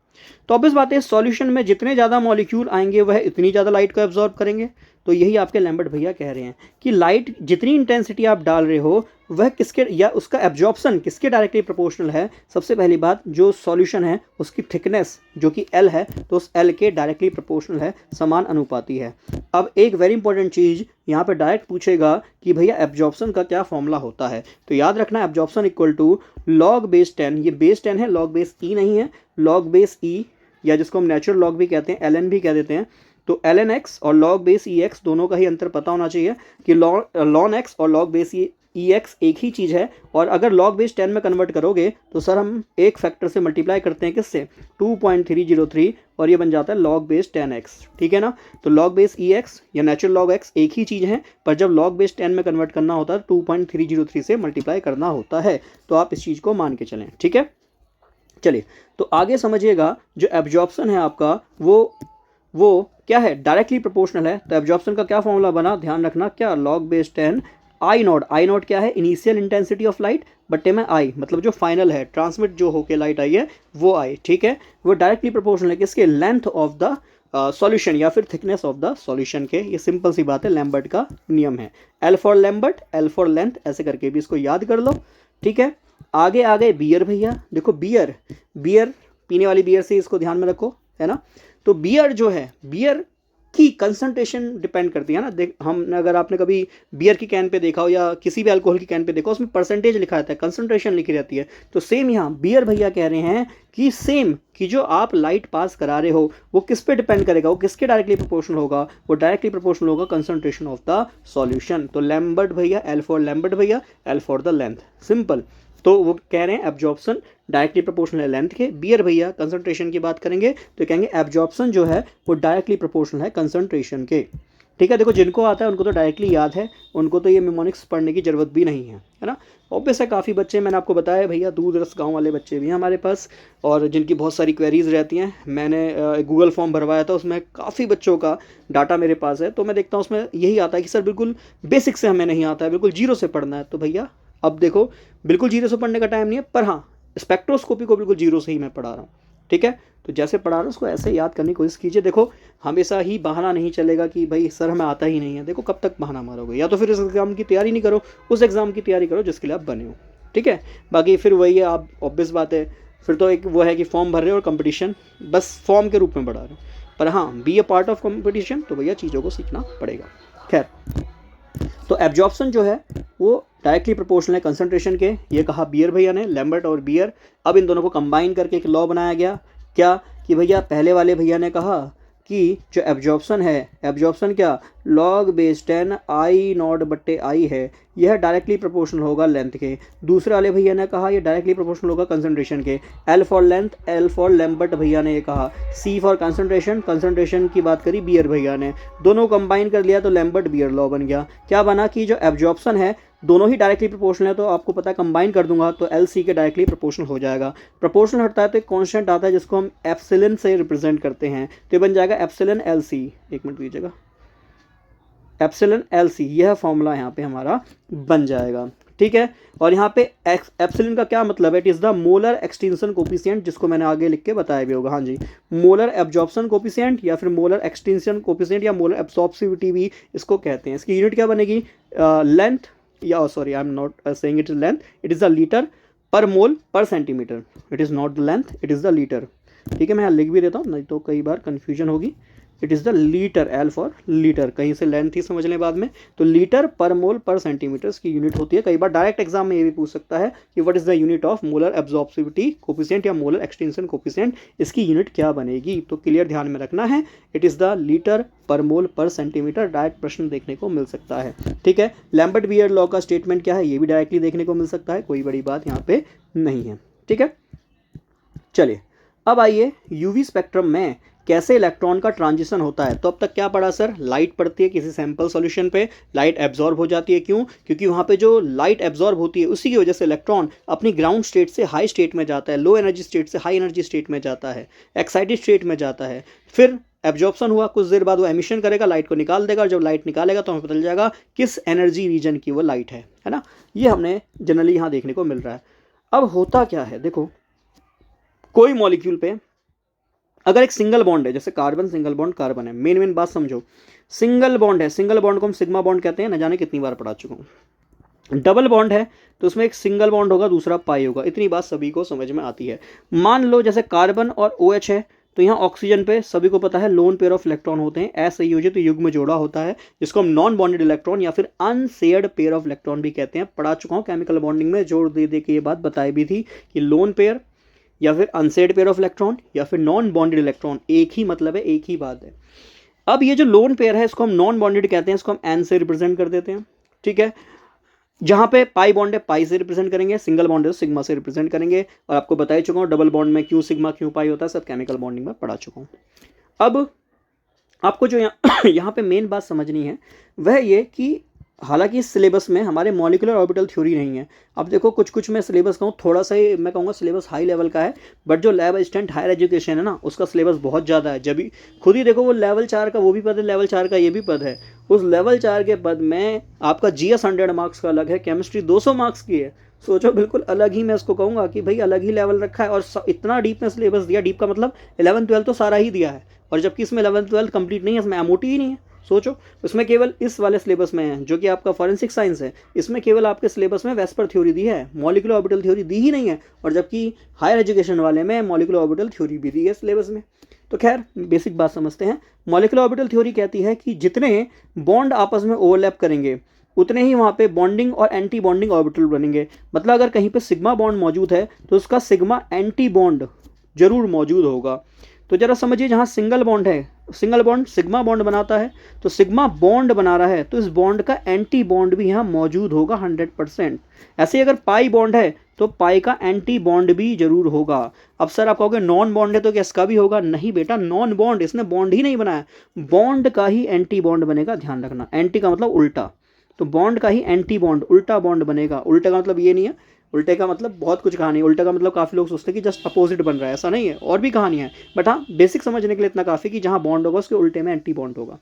तो ऑब्वियस बात है इस सॉल्यूशन में जितने ज़्यादा मॉलिक्यूल आएंगे वह इतनी ज़्यादा लाइट को एब्जॉर्ब करेंगे। तो यही आपके लैम्बर्ट भैया कह रहे हैं कि लाइट जितनी इंटेंसिटी आप डाल रहे हो वह किसके या उसका एब्जॉर्प्शन किसके डायरेक्टली प्रोपोर्शनल है। सबसे पहली बात, जो सॉल्यूशन है उसकी थिकनेस जो कि L है, तो उस L के डायरेक्टली प्रोपोर्शनल है, समान अनुपाती है। अब एक वेरी इंपॉर्टेंट चीज़ यहाँ पे डायरेक्ट पूछेगा कि भैया एब्जॉर्प्शन का क्या फॉर्मूला होता है। तो याद रखना absorption equal to log base 10, ये बेस 10 है, लॉग बेस ई नहीं है, लॉग बेस ई या जिसको हम नेचुरल लॉग भी कहते हैं, ln भी कह देते हैं। तो ln x और log बेस ex दोनों का ही अंतर पता होना चाहिए कि ln x और log बेस ex एक ही चीज़ है। और अगर log बेस 10 में कन्वर्ट करोगे तो सर हम एक फैक्टर से मल्टीप्लाई करते हैं, किससे? 2.303, और ये बन जाता है log बेस 10x। ठीक है ना? तो log बेस ex या नेचुरल log x एक ही चीज़ है, पर जब log बेस 10 में कन्वर्ट करना होता है 2.303 से मल्टीप्लाई करना होता है। तो आप इस चीज़ को मान के चलें। ठीक है, चलिए। तो आगे समझिएगा, जो एब्जॉर्प्शन है आपका वो क्या है? डायरेक्टली प्रोपोर्शनल है। तो एब्जॉर्प्शन का क्या फॉर्मूला बना? ध्यान रखना, क्या? लॉग बेस 10 आई नॉट क्या है? इनिशियल इंटेंसिटी ऑफ लाइट बटे में आई, मतलब जो फाइनल है, ट्रांसमिट जो होके लाइट आई है वो आई। ठीक है, वो डायरेक्टली प्रोपोर्शनल है किसके? लेंथ ऑफ द सॉल्यूशन या फिर थिकनेस ऑफ द सॉल्यूशन के। ये सिंपल सी बात है, लैम्बर्ट का नियम है। L for Lambert, L for length, ऐसे करके भी इसको याद कर लो। ठीक है, आगे आ गए बियर भैया। देखो बियर पीने वाली बियर से इसको ध्यान में रखो, है ना। तो बियर जो है, बियर की कंसंट्रेशन डिपेंड करती है ना। हमने अगर आपने कभी बियर की कैन पे देखा हो या किसी भी अल्कोहल की कैन पे देखा हो, उसमें परसेंटेज लिखा रहता है, कंसंट्रेशन लिखी रहती है। तो सेम यहाँ बियर भैया कह रहे हैं कि सेम कि जो आप लाइट पास करा रहे हो वो किस पे डिपेंड करेगा, वो किसके डायरेक्टली प्रोपोर्शनल होगा? वो डायरेक्टली प्रोपोर्शनल होगा कंसंट्रेशन ऑफ द सॉल्यूशन। तो लैम्बर्ट भैया, L फॉर लैम्बर्ट भैया, L for the length, simple. तो वो कह रहे हैं एब्जॉर्प्शन डायरेक्टली प्रोपोर्शनल है लेंथ के। बियर भैया कंसंट्रेशन की बात करेंगे तो कहेंगे एब्जॉर्प्शन जो है वो डायरेक्टली प्रोपोर्शनल है कंसंट्रेशन के। ठीक है, देखो जिनको आता है उनको तो डायरेक्टली याद है, उनको तो ये मेमोनिक्स पढ़ने की ज़रूरत भी नहीं है ना। ऑब्वियस है, काफ़ी बच्चे मैंने आपको बताया भैया, दूर दराज गाँव वाले बच्चे भी हैं हमारे पास, और जिनकी बहुत सारी क्वेरीज रहती हैं। मैंने गूगल फॉर्म भरवाया था, उसमें काफ़ी बच्चों का डाटा मेरे पास है। तो मैं देखता हूँ उसमें यही आता है कि सर बिल्कुल बेसिक से हमें नहीं आता है, बिल्कुल जीरो से पढ़ना है। तो भैया अब देखो, बिल्कुल जीरो से पढ़ने का टाइम नहीं है, पर हाँ स्पेक्ट्रोस्कोपी को बिल्कुल जीरो से ही मैं पढ़ा रहा हूँ। ठीक है, तो जैसे पढ़ा रहा हूँ उसको ऐसे याद करने की कोशिश कीजिए। देखो हमेशा ही बहाना नहीं चलेगा कि भाई सर हमें आता ही नहीं है। देखो कब तक बहाना मारोगे? या तो फिर इस एग्ज़ाम की तैयारी नहीं करो, उस एग्ज़ाम की तैयारी करो जिसके लिए आप बने हो। ठीक है, बाकी फिर वही है, आप ऑब्वियस बात है, फिर तो एक वो है कि फॉर्म भर रहे हो और कंपटीशन बस फॉर्म के रूप में बढ़ा रहे हो। पर हाँ, be a part of competition, तो भैया चीज़ों को सीखना पड़ेगा। खैर, तो एब्जॉर्प्शन जो है वो डायरेक्टली प्रोपोर्शनल है कंसंट्रेशन के, ये कहा बियर भैया ने, लैम्बर्ट और बियर। अब इन दोनों को कंबाइन करके एक लॉ बनाया गया, क्या कि भैया पहले वाले भैया ने कहा कि जो एब्जॉर्प्शन है, एब्जॉर्प्शन क्या? लॉग बेस 10 आई नॉट बट्टे आई है, यह डायरेक्टली प्रोपोर्शनल होगा लेंथ के। दूसरे वाले भैया ने कहा ये डायरेक्टली प्रोपोर्शनल होगा कंसंट्रेशन के। L for length, L for Lambert भैया ने ये कहा। C फॉर कंसंट्रेशन, कंसंट्रेशन की बात करी बियर भैया ने। दोनों कंबाइन कर लिया तो लैम्बर्ट बियर लॉ बन गया। क्या बना कि जो एब्जॉर्प्शन है दोनों ही डायरेक्टली प्रोपोर्शनल है, तो आपको पता है कंबाइन कर दूंगा तो LC के डायरेक्टली प्रोपोर्शनल हो जाएगा। प्रोपोर्शनल हटता है तो एक कांस्टेंट आता है जिसको हम एप्सिलॉन से रिप्रेजेंट करते हैं, तो ये बन जाएगा एप्सिलॉन LC। एक मिनट दीजिएगा, एप्सिलॉन LC, यह फॉर्मूला यहाँ पे हमारा बन जाएगा। ठीक है, और यहाँ पे एप्सिलॉन का क्या मतलब है? It is the molar extension coefficient, जिसको मैंने आगे लिख के बताया भी होगा। हाँ जी, मोलर एब्जॉर्प्शन कोफिशिएंट या फिर मोलर एक्सटेंशन कोफिशिएंट या मोलर एब्सॉर्प्टिविटी भी इसको कहते हैं। इसकी यूनिट क्या बनेगी? लेंथ, या sorry I am not saying it is length, it is the litre पर मोल पर centimetre. It is not the length, it is the litre. ठीक है, मैं यहाँ लिख भी देता हूँ, नहीं तो कई बार कन्फ्यूजन होगी। It is the litre, L for litre, कहीं से लेंथ ही समझ लें बाद में। तो लीटर पर मोल पर सेंटीमीटर की यूनिट होती है। कई बार डायरेक्ट एग्जाम में ये भी पूछ सकता है कि what is the unit of molar एब्जॉर्बिविटी coefficient या मोलर एक्सटेंशन कोफिशिएंट, इसकी यूनिट क्या बनेगी। तो क्लियर ध्यान में रखना है, इट इज़ द लीटर पर मोल पर सेंटीमीटर। डायरेक्ट प्रश्न देखने को मिल सकता है। ठीक है, लैम्बर्ट बीयर लॉ का स्टेटमेंट क्या है, ये भी डायरेक्टली देखने को मिल सकता है, कोई बड़ी बात यहाँ पे नहीं है। ठीक है, चलिए अब आइए यूवी स्पेक्ट्रम में कैसे इलेक्ट्रॉन का ट्रांजिशन होता है। तो अब तक क्या पढ़ा सर, लाइट पड़ती है किसी सैंपल सॉल्यूशन पे, लाइट एब्जॉर्ब हो जाती है। क्यों? क्योंकि वहाँ पे जो लाइट एब्जॉर्ब होती है उसी की वजह से इलेक्ट्रॉन अपनी ग्राउंड स्टेट से हाई स्टेट में जाता है, लो एनर्जी स्टेट से हाई एनर्जी स्टेट में जाता है, एक्साइटेड स्टेट में जाता है। फिर एब्जॉर्प्शन हुआ, कुछ देर बाद वो एमिशन करेगा, लाइट को निकाल देगा। और जब लाइट निकालेगा तो हमें पता चल जाएगा किस एनर्जी रीजन की वो लाइट है ना। ये हमने जनरली यहाँ देखने को मिल रहा है। अब होता क्या है, देखो कोई मॉलिक्यूल पे अगर एक सिंगल बॉन्ड है, जैसे कार्बन सिंगल बॉन्ड कार्बन है, मेन बात समझो, सिंगल बॉन्ड है, सिंगल बॉन्ड को हम सिग्मा बॉन्ड कहते हैं, न जाने कितनी बार पढ़ा चुका हूँ। डबल बॉन्ड है तो उसमें एक सिंगल बॉन्ड होगा, दूसरा पाई होगा, इतनी बात सभी को समझ में आती है। मान लो जैसे कार्बन और OH है, तो यहाँ ऑक्सीजन पे सभी को पता है लोन पेयर ऑफ इलेक्ट्रॉन होते हैं, असंयोजित युग्म जोड़ा होता है, जिसको हम नॉन बॉन्डेड इलेक्ट्रॉन या फिर अनशेयर्ड पेयर ऑफ इलेक्ट्रॉन भी कहते हैं। पढ़ा चुका हूँ केमिकल बॉन्डिंग में, जोड़ दे के ये बात बताई भी थी कि लोन पेयर या फिर अनसेड पेयर ऑफ इलेक्ट्रॉन या फिर नॉन बॉन्डेड इलेक्ट्रॉन, एक ही मतलब है, एक ही बात है। अब ये जो लोन पेयर है इसको हम नॉन बॉन्डेड कहते हैं, इसको हम एन से रिप्रेजेंट कर देते हैं। ठीक है, जहां पे पाई बॉन्ड है पाई से रिप्रेजेंट करेंगे, सिंगल बॉन्ड है तो सिग्मा से रिप्रेजेंट करेंगे। और आपको बता ही चुका हूँ डबल बॉन्ड में क्यों सिग्मा क्यों पाई होता है, सब केमिकल बॉन्डिंग में पढ़ा चुका हूँ। अब आपको जो यहाँ पे मेन बात समझनी है वह ये कि हालांकि इस सिलेबस में हमारे मॉलिक्यूलर ऑर्बिटल थ्योरी नहीं है। अब देखो कुछ मैं सिलेबस कहूँ, थोड़ा सा ही मैं कहूँगा सिलेबस हाई लेवल का है, बट जो लेवल स्टैंड हायर एजुकेशन है ना, उसका सिलेबस बहुत ज़्यादा है। जब भी खुद ही देखो वो लेवल 4 का वो भी पद है, लेवल 4 का ये भी पद है। उस लेवल 4 के पद में आपका GS 100 मार्क्स का अलग है, केमिस्ट्री 200 मार्क्स की है। सोचो बिल्कुल अलग ही, मैं इसको कहूँगा कि भाई अलग ही लेवल रखा है। और इतना डीप में सिलेबस दिया, डीप का मतलब 11th 12th तो सारा ही दिया है, और जबकि इसमें 11th 12th कंप्लीट नहीं है, इसमें MOT ही नहीं है। सोचो, इसमें केवल इस वाले सिलेबस में है जो कि आपका फॉरेंसिक साइंस है, इसमें केवल आपके सिलेबस में वेस्पर थ्योरी दी है, मॉलिक्यूलर ऑर्बिटल थ्योरी दी ही नहीं है। और जबकि हायर एजुकेशन वाले में मॉलिक्यूलर ऑर्बिटल थ्योरी भी दी है सिलेबस में। तो खैर बेसिक बात समझते हैं। मॉलिक्यूलर ऑर्बिटल थ्योरी कहती है कि जितने बॉन्ड आपस में ओवरलैप करेंगे उतने ही वहाँ पे बॉन्डिंग और एंटी बॉन्डिंग ऑर्बिटल बनेंगे। मतलब अगर कहीं पे सिग्मा बॉन्ड मौजूद है तो उसका सिग्मा एंटी बॉन्ड जरूर मौजूद होगा। तो जरा समझिए, जहाँ सिंगल बॉन्ड है, सिंगल बॉन्ड सिग्मा बॉन्ड बनाता है, तो सिग्मा बॉन्ड बना रहा है तो इस बॉन्ड का एंटी बॉन्ड भी यहाँ मौजूद होगा 100%। ऐसे ही अगर पाई बॉन्ड है तो पाई का एंटी बॉन्ड भी जरूर होगा। अब सर आप कहोगे नॉन बॉन्ड है तो क्या इसका भी होगा? नहीं बेटा, नॉन बॉन्ड, इसने बॉन्ड ही नहीं बनाया, बॉन्ड का ही एंटी बॉन्ड बनेगा। ध्यान रखना, एंटी का मतलब उल्टा, तो बॉन्ड का ही एंटी बॉन्ड उल्टा बॉन्ड बनेगा। उल्टे का मतलब ये नहीं है, उल्टे का मतलब बहुत कुछ कहानी है। उल्टे का मतलब काफ़ी लोग सोचते हैं कि जस्ट अपोजिट बन रहा है, ऐसा नहीं है, और भी कहानियाँ हैं। बट हाँ, बेसिक समझने के लिए इतना काफ़ी कि जहाँ बॉन्ड होगा उसके उल्टे में एंटी बॉन्ड होगा।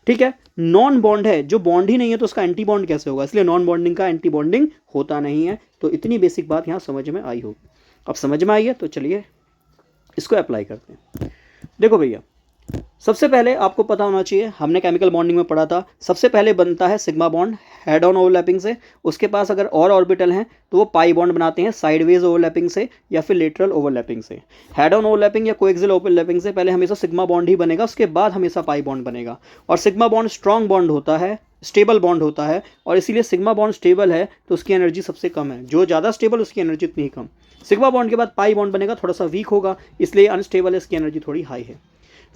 ठीक है, नॉन बॉन्ड है, जो बॉन्ड ही नहीं है तो उसका एंटी बॉन्ड कैसे होगा? इसलिए नॉन बॉन्डिंग का एंटी बॉन्डिंग होता नहीं है। तो इतनी बेसिक बात यहाँ समझ में आई होगी। अब समझ में आई है तो चलिए इसको अप्लाई करते हैं। देखो भैया, सबसे पहले आपको पता होना चाहिए, हमने केमिकल बॉन्डिंग में पढ़ा था, सबसे पहले बनता है sigma bond head on overlapping से। उसके पास अगर और ऑर्बिटल हैं तो वो पाई बॉन्ड बनाते हैं साइडवेज ओवरलैपिंग से या फिर लेटरल ओवरलैपिंग से। हेड ऑन ओवरलैपिंग या कोएक्सियल ओवरलैपिंग से पहले हमेशा सिग्मा बॉन्ड ही बनेगा, उसके बाद हमेशा पाई बॉन्ड बनेगा। और सिग्मा बॉन्ड स्ट्रॉन्ग बॉन्ड होता है, स्टेबल बॉन्ड होता है, और इसीलिए सिग्मा बॉन्ड स्टेबल है तो उसकी एनर्जी सबसे कम है। जो ज़्यादा स्टेबल उसकी एनर्जी उतनी ही कम। सिग्मा बॉन्ड के बाद पाई बॉन्ड बनेगा, थोड़ा सा वीक होगा, इसलिए अनस्टेबल है, इसकी एनर्जी थोड़ी हाई है।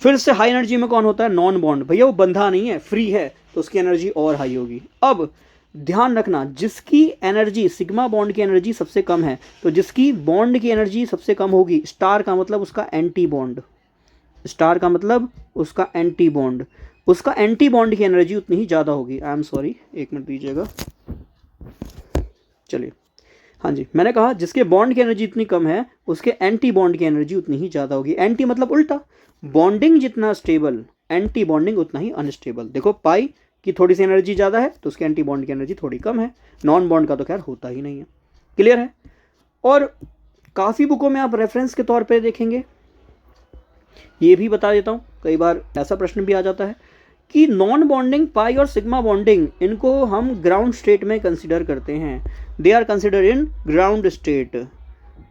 फिर से हाई एनर्जी में कौन होता है? Non bond. भैया वो बंधा नहीं है, फ्री है, तो उसकी एनर्जी और हाई होगी। अब ध्यान रखना, जिसकी एनर्जी सिग्मा बॉन्ड की एनर्जी सबसे कम है, तो जिसकी बॉन्ड की एनर्जी सबसे कम होगी, स्टार का मतलब उसका एंटी बॉन्ड, स्टार का मतलब उसका एंटी बॉन्ड, उसका एंटी बॉन्ड की एनर्जी उतनी ही ज़्यादा होगी। आई एम सॉरी, एक मिनट दीजिएगा। चलिए, हाँ जी, मैंने कहा जिसके बॉन्ड की एनर्जी इतनी कम है उसके एंटी बॉन्ड की एनर्जी उतनी ही ज़्यादा होगी। एंटी मतलब उल्टा, बॉन्डिंग जितना स्टेबल एंटी बॉन्डिंग उतना ही अनस्टेबल। देखो पाई की थोड़ी सी एनर्जी ज़्यादा है तो उसके एंटी बॉन्ड की एनर्जी थोड़ी कम है। नॉन बॉन्ड का तो खैर होता ही नहीं है। क्लियर है? और काफ़ी बुकों में आप रेफरेंस के तौर पे देखेंगे, ये भी बता देता हूँ, कई बार ऐसा प्रश्न भी आ जाता है कि नॉन बॉन्डिंग पाई और सिग्मा बॉन्डिंग, इनको हम ग्राउंड स्टेट में कंसिडर करते हैं। They are consider in ground state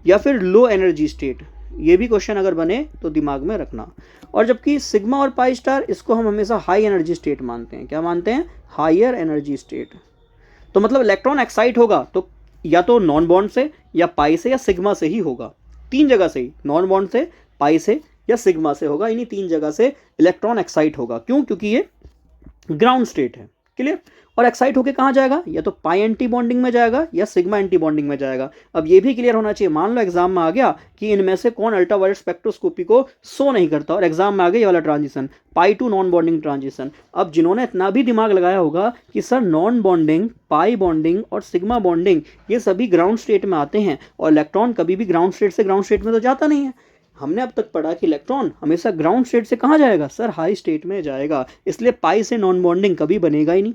या फिर लो एनर्जी स्टेट। ये भी क्वेश्चन अगर बने तो दिमाग में रखना। और जबकि सिग्मा और पाई स्टार इसको हम हमेशा हाई एनर्जी स्टेट मानते हैं। क्या मानते हैं? Higher energy state. तो मतलब इलेक्ट्रॉन एक्साइट होगा तो या तो नॉन बॉन्ड से या पाई से या सिग्मा से ही होगा। तीन जगह से ही, नॉन बॉन्ड से, पाई से या सिग्मा से होगा। इन्हीं तीन जगह से इलेक्ट्रॉन एक्साइट होगा। क्यों? क्योंकि ये ग्राउंड स्टेट है। क्लियर? और एक्साइट होके कहाँ जाएगा? या तो पाई एंटी बॉन्डिंग में जाएगा या सिग्मा एंटी बॉन्डिंग में जाएगा। अब ये भी क्लियर होना चाहिए। मान लो एग्जाम में आ गया कि इनमें से कौन अल्ट्रावायलेट स्पेक्ट्रोस्कोपी को शो नहीं करता, और एग्जाम में आ गया ये वाला transition, pi to non bonding transition. अब जिन्होंने इतना भी दिमाग लगाया होगा कि sir non bonding, pi bonding और सिग्मा बॉन्डिंग ये सभी ग्राउंड स्टेट में आते हैं, और इलेक्ट्रॉन कभी भी ग्राउंड स्टेट से ग्राउंड स्टेट में तो जाता नहीं है। हमने अब तक पढ़ा कि इलेक्ट्रॉन हमेशा ग्राउंड स्टेट से कहाँ जाएगा? सर हाई स्टेट में जाएगा। इसलिए पाई से नॉन बॉन्डिंग कभी बनेगा ही नहीं।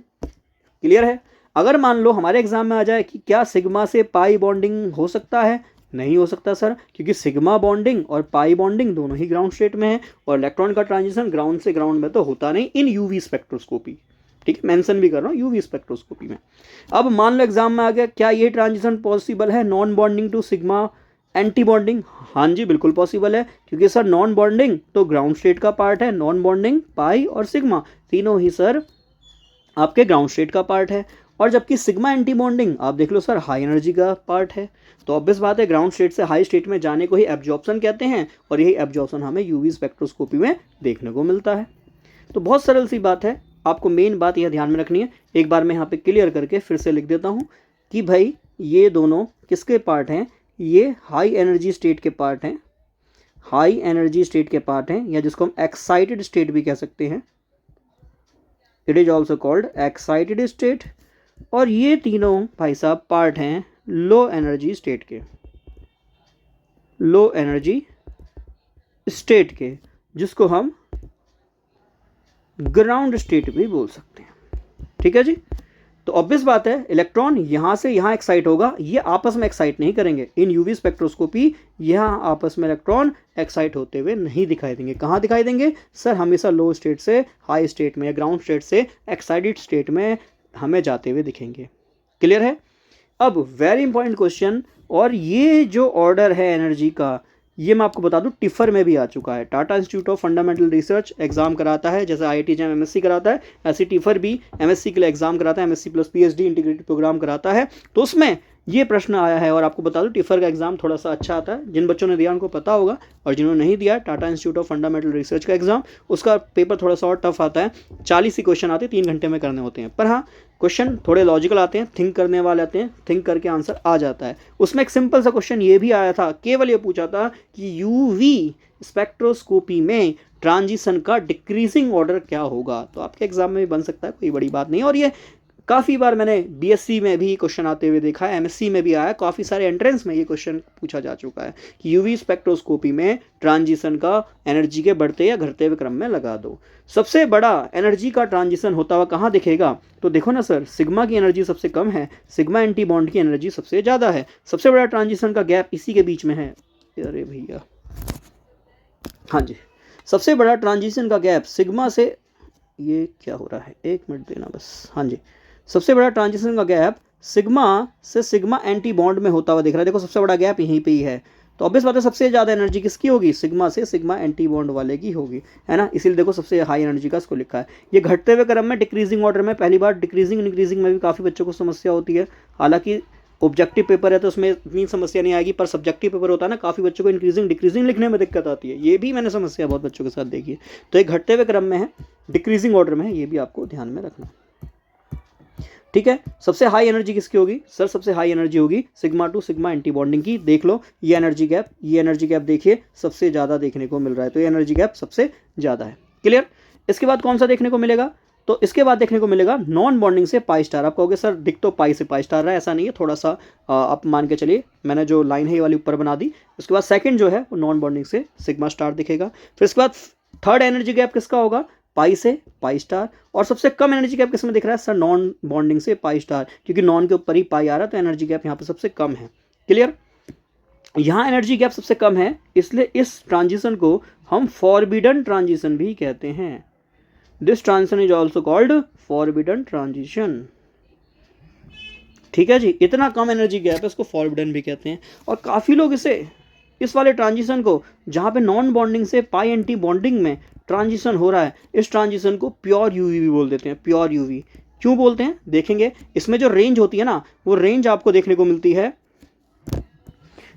क्लियर है? अगर मान लो हमारे एग्जाम में आ जाए कि क्या सिग्मा से पाई बॉन्डिंग हो सकता है? नहीं हो सकता सर, क्योंकि सिग्मा बॉन्डिंग और पाई बॉन्डिंग दोनों ही ग्राउंड स्टेट में है, और इलेक्ट्रॉन का ट्रांजिशन ग्राउंड से ग्राउंड में तो होता नहीं इन यूवी स्पेक्ट्रोस्कोपी। ठीक है, मेंशन भी कर रहा हूँ यूवी स्पेक्ट्रोस्कोपी में। अब मान लो एग्जाम में आ गया, क्या ये ट्रांजिशन पॉसिबल है non bonding to sigma antibonding? हाँ जी, बिल्कुल पॉसिबल है, क्योंकि सर नॉन बॉन्डिंग तो ग्राउंड स्टेट का पार्ट है, नॉन बॉन्डिंग पाई और सिग्मा तीनों ही सर आपके ग्राउंड स्टेट का पार्ट है। और जबकि सिग्मा एंटी बॉन्डिंग आप देख लो सर हाई एनर्जी का पार्ट है। तो ऑब्वियस बात है ग्राउंड स्टेट से हाई स्टेट में जाने को ही एब्जॉर्प्शन कहते हैं, और यही एब्जॉर्प्शन हमें यूवी स्पेक्ट्रोस्कोपी में देखने को मिलता है। तो बहुत सरल सी बात है, आपको मेन बात यह ध्यान में रखनी है। एक बार मैं यहाँ पे क्लियर करके फिर से लिख देता हूँ कि भाई ये दोनों किसके पार्ट हैं? ये हाई एनर्जी स्टेट के पार्ट हैं, हाई एनर्जी स्टेट के पार्ट हैं, या जिसको हम एक्साइटेड स्टेट भी कह सकते हैं। It is also called excited state. और ये तीनों भाई साहब पार्ट हैं लो एनर्जी स्टेट के, लो एनर्जी स्टेट के, जिसको हम ग्राउंड स्टेट भी बोल सकते हैं। ठीक है जी? तो ऑब्वियस बात है इलेक्ट्रॉन यहां से यहां एक्साइट होगा, ये आपस में एक्साइट नहीं करेंगे। इन यूवी स्पेक्ट्रोस्कोपी यहां आपस में इलेक्ट्रॉन एक्साइट होते हुए नहीं दिखाई देंगे। कहां दिखाई देंगे? सर हमेशा लो स्टेट से हाई स्टेट में या ग्राउंड स्टेट से एक्साइटेड स्टेट में हमें जाते हुए दिखेंगे। क्लियर है? अब वेरी इंपॉर्टेंट क्वेश्चन, और ये जो ऑर्डर है एनर्जी का, ये मैं आपको बता दूं टिफर में भी आ चुका है। Tata institute of fundamental research exam कराता है, जैसे IIT जैम MSc कराता है, ऐसे टिफर भी MSc के लिए एग्जाम कराता है, MSc plus PhD integrated programme कराता है। तो उसमें ये प्रश्न आया है, और आपको बता दूं टिफर का एग्जाम थोड़ा सा अच्छा आता है। जिन बच्चों ने दिया उनको पता होगा, और जिन्होंने नहीं दिया Tata institute of fundamental research का एग्जाम, उसका पेपर थोड़ा सा और टफ आता है। 40 ही क्वेश्चन आते हैं, 3 घंटे में करने होते हैं। पर हाँ, क्वेश्चन थोड़े लॉजिकल आते हैं, थिंक करने वाले आते हैं, थिंक करके आंसर आ जाता है। उसमें एक सिंपल सा क्वेश्चन ये भी आया था, केवल ये पूछा था कि यूवी स्पेक्ट्रोस्कोपी में ट्रांजिशन का डिक्रीजिंग ऑर्डर क्या होगा। तो आपके एग्जाम में भी बन सकता है, कोई बड़ी बात नहीं। और ये काफ़ी बार मैंने BSc में भी क्वेश्चन आते हुए देखा है, MSc में भी आया, काफ़ी सारे एंट्रेंस में ये क्वेश्चन पूछा जा चुका है कि यूवी स्पेक्ट्रोस्कोपी में ट्रांजिशन का एनर्जी के बढ़ते या घटते हुए क्रम में लगा दो। सबसे बड़ा एनर्जी का ट्रांजिशन होता हुआ कहाँ दिखेगा? तो देखो ना सर, सिग्मा की एनर्जी सबसे कम है, सिग्मा एंटी बॉन्ड की एनर्जी सबसे ज़्यादा है। सबसे बड़ा ट्रांजिशन का गैप इसी के बीच में है। अरे भैया, हाँ जी, सबसे बड़ा ट्रांजिशन का गैप सिग्मा से, ये क्या हो रहा है, 1 मिनट देना बस। हाँ जी, सबसे बड़ा ट्रांजिशन का गैप सिग्मा से सिग्मा एंटी बॉन्ड में होता हुआ दिख रहा है। देखो सबसे बड़ा गैप यहीं पे ही है। तो ऑब्वियस बात है सबसे ज़्यादा एनर्जी किसकी होगी? सिग्मा से सिग्मा एंटी बॉन्ड वाले की होगी, है ना? इसीलिए देखो सबसे हाई एनर्जी का इसको लिखा है। ये घटते हुए क्रम में डिक्रीजिंग ऑर्डर में, पहली बार डिक्रीजिंग इंक्रीजिंग में भी काफ़ी बच्चों को समस्या होती है। हालांकि ऑब्जेक्टिव पेपर है तो उसमें इतनी समस्या नहीं आएगी, पर सब्जेक्टिव पेपर होता है ना, काफ़ी बच्चों को इंक्रीजिंग डिक्रीजिंग लिखने में दिक्कत आती है। ये भी मैंने समस्या बहुत बच्चों के साथ देखी है। तो एक घटते हुए क्रम में है, डिक्रीजिंग ऑर्डर में है, ये भी आपको ध्यान में रखना। ठीक है? सबसे हाई एनर्जी किसकी होगी? सर सबसे हाई एनर्जी होगी sigma to sigma antibonding की। देख लो ये एनर्जी गैप देखिए सबसे ज़्यादा देखने को मिल रहा है। तो ये एनर्जी गैप सबसे ज़्यादा है। क्लियर? इसके बाद कौन सा देखने को मिलेगा? तो इसके बाद देखने को मिलेगा नॉन बॉन्डिंग से पाई स्टार। आप कहोगे सर दिख तो पाई से पाई स्टार रहा है, ऐसा नहीं है, थोड़ा सा आप मान के चलिए, मैंने जो लाइन है ये वाली ऊपर बना दी। उसके बाद सेकंड जो है वो नॉन बॉन्डिंग से सिग्मा स्टार दिखेगा। फिर इसके बाद थर्ड एनर्जी गैप किसका होगा? पाई से पाई स्टार। और सबसे कम एनर्जी गैप किसमें दिख रहा है? सर नॉन बॉन्डिंग से पाई स्टार, क्योंकि नॉन के ऊपर ही पाई आ रहा है, तो एनर्जी गैप यहाँ पे सबसे कम है। क्लियर? यहाँ एनर्जी गैप सबसे कम है, इसलिए इस ट्रांजिशन को हम फॉरबिडन ट्रांजिशन भी कहते हैं। This transition is also called forbidden transition. ठीक है जी, इतना कम एनर्जी गैप है, इसको फॉरबिडन भी कहते हैं। और काफ़ी लोग इसे इस वाले ट्रांजिशन को, जहाँ पे नॉन बॉन्डिंग से पाई एंटी बॉन्डिंग में ट्रांजिशन हो रहा है, इस ट्रांजिशन को प्योर यूवी भी बोल देते हैं। प्योर यूवी क्यों बोलते हैं देखेंगे। इसमें जो रेंज होती है ना, वो रेंज आपको देखने को मिलती है,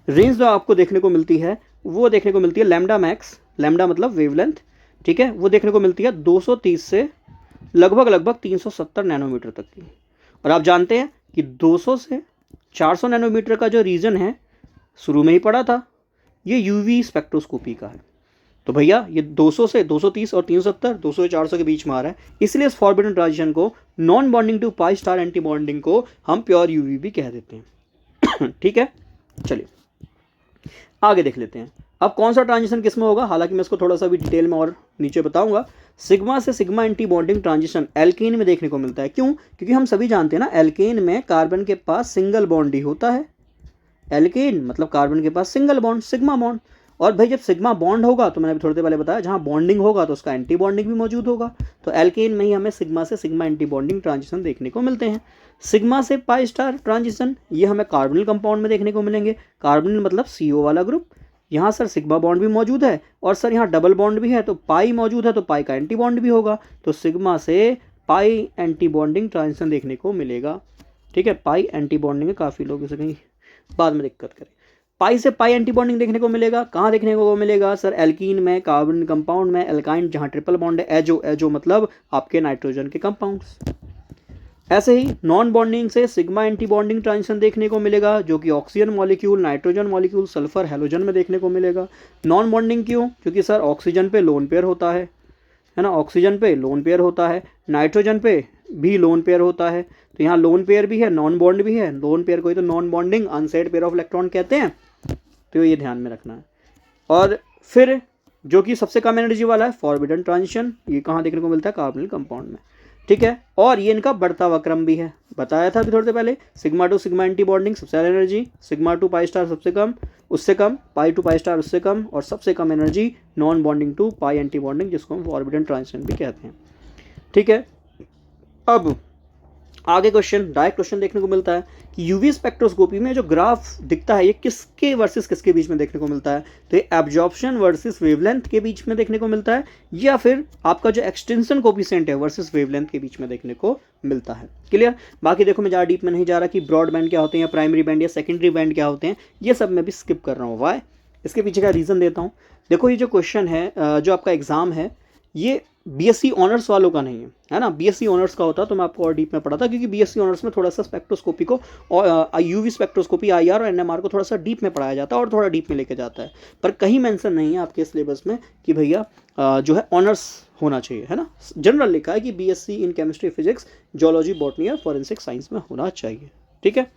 रेंज जो आपको देखने को मिलती है वो देखने को मिलती है लैम्डा मैक्स, लैम्डा मतलब वेवलेंथ, ठीक है, वो देखने को मिलती है 230 से लगभग 370 नैनोमीटर तक की। और आप जानते हैं कि 200 से 400 नैनोमीटर का जो रीजन है, शुरू में ही पढ़ा था, ये यूवी स्पेक्ट्रोस्कोपी का है। तो भैया ये 200 से 230 और 370, 200 से 400 के बीच में आ रहा है, इसलिए इस फॉरबिडन ट्रांजिशन को, non bonding to pi star antibonding को हम प्योर यूवी भी कह देते हैं। ठीक है, चलिए आगे देख लेते हैं। अब कौन सा ट्रांजिशन किस में होगा, हालांकि मैं इसको थोड़ा सा भी डिटेल में और नीचे बताऊंगा। सिग्मा से sigma antibonding transition alkane में देखने को मिलता है। क्यों? क्योंकि हम सभी जानते हैं ना, एल्केन में कार्बन के पास सिंगल बॉन्ड ही होता है। एल्केन मतलब कार्बन के पास सिंगल बॉन्ड, सिग्मा बॉन्ड। और भाई जब सिग्मा बॉन्ड होगा, तो मैंने अभी थोड़ी देर पहले बताया, जहाँ बॉन्डिंग होगा तो उसका एंटी बॉन्डिंग भी मौजूद होगा। तो एल्केन में ही हमें सिग्मा से सिग्मा एंटी बॉन्डिंग ट्रांजिशन देखने को मिलते हैं। सिग्मा से पाई स्टार ट्रांजिशन, ये हमें कार्बोनिल कंपाउंड में देखने को मिलेंगे। कार्बोनिल मतलब CO वाला ग्रुप। यहाँ सर सिग्मा बॉन्ड भी मौजूद है, और सर यहाँ डबल बॉन्ड भी है, तो पाई मौजूद है, तो पाई का एंटी बॉन्ड भी होगा। तो सिग्मा से पाई एंटी बॉन्डिंग ट्रांजिशन देखने को मिलेगा। ठीक है, पाई एंटी बॉन्डिंग है, काफ़ी लोग इसे कहीं बाद में दिक्कत करें। पाई से पाई एंटी बॉन्डिंग देखने को मिलेगा। कहाँ देखने को मिलेगा सर? एल्कीन में, कार्बन कंपाउंड में, एल्काइन जहाँ ट्रिपल बॉन्ड है, एजो, एजो मतलब आपके नाइट्रोजन के कंपाउंड्स। ऐसे ही नॉन बॉन्डिंग से सिग्मा एंटी बॉन्डिंग ट्रांजिशन देखने को मिलेगा, जो कि oxygen molecule, nitrogen molecule, sulphur, halogen में देखने को मिलेगा। नॉन बॉन्डिंग क्यों? क्योंकि सर ऑक्सीजन पे लोन पेयर होता है ना, ऑक्सीजन पे लोन पेयर होता है, नाइट्रोजन पे भी लोन पेयर होता है। तो यहाँ लोन पेयर भी है, नॉन बॉन्ड भी है। लोन पेयर को ही तो non bonding unsaid pair of electron कहते हैं, तो ये ध्यान में रखना है। और फिर जो कि सबसे कम एनर्जी वाला है फॉरबिडन ट्रांजिशन, ये कहाँ देखने को मिलता है? कार्बोनिल कंपाउंड में। ठीक है, और ये इनका बढ़ता हुआ क्रम भी है, बताया था अभी थोड़ी देर पहले। Sigma to sigma anti bonding सबसे ज़्यादा energy, sigma to pi star सबसे कम, उससे कम, पाई टू पाई स्टार उससे कम, और सबसे कम energy non bonding to pi anti bonding, जिसको हम फॉरबिडन ट्रांजिशन भी कहते हैं। ठीक है, अब आगे क्वेश्चन, डायरेक्ट क्वेश्चन देखने को मिलता है कि यूवी स्पेक्ट्रोस्कोपी में जो ग्राफ दिखता है, ये किसके वर्सेस किसके बीच में देखने को मिलता है? तो ये एब्जॉर्प्शन वर्सेस वेवलेंथ के बीच में देखने को मिलता है, या फिर आपका जो एक्सटेंशन कोफिशिएंट है वर्सेस वेवलेंथ के बीच में देखने को मिलता है। क्लियर? बाकी देखो मैं ज़्यादा डीप में नहीं जा रहा कि ब्रॉड बैंड क्या होते हैं, या प्राइमरी बैंड या सेकेंडरी बैंड क्या होते हैं, ये सब मैं भी स्किप कर रहा हूँ। वाई? इसके पीछे का रीज़न देता हूँ। देखो ये जो क्वेश्चन है, जो आपका एग्जाम है, ये बीएससी ऑनर्स वालों का नहीं है ना। बीएससी ऑनर्स का होता तो मैं आपको और डीप में पढ़ाता, क्योंकि बीएससी ऑनर्स में थोड़ा सा स्पेक्ट्रोस्कोपी को और यूवी स्पेक्ट्रोस्कोपी, IR और NMR को थोड़ा सा डीप में पढ़ाया जाता है और थोड़ा डीप में लेके जाता है। पर कहीं मेंशन नहीं है आपके सिलेबस में कि भैया जो है ऑनर्स होना चाहिए, है ना। जनरल लिखा है कि BSc in chemistry, physics, geology, botany और फॉरेंसिक साइंस में होना चाहिए। ठीक है,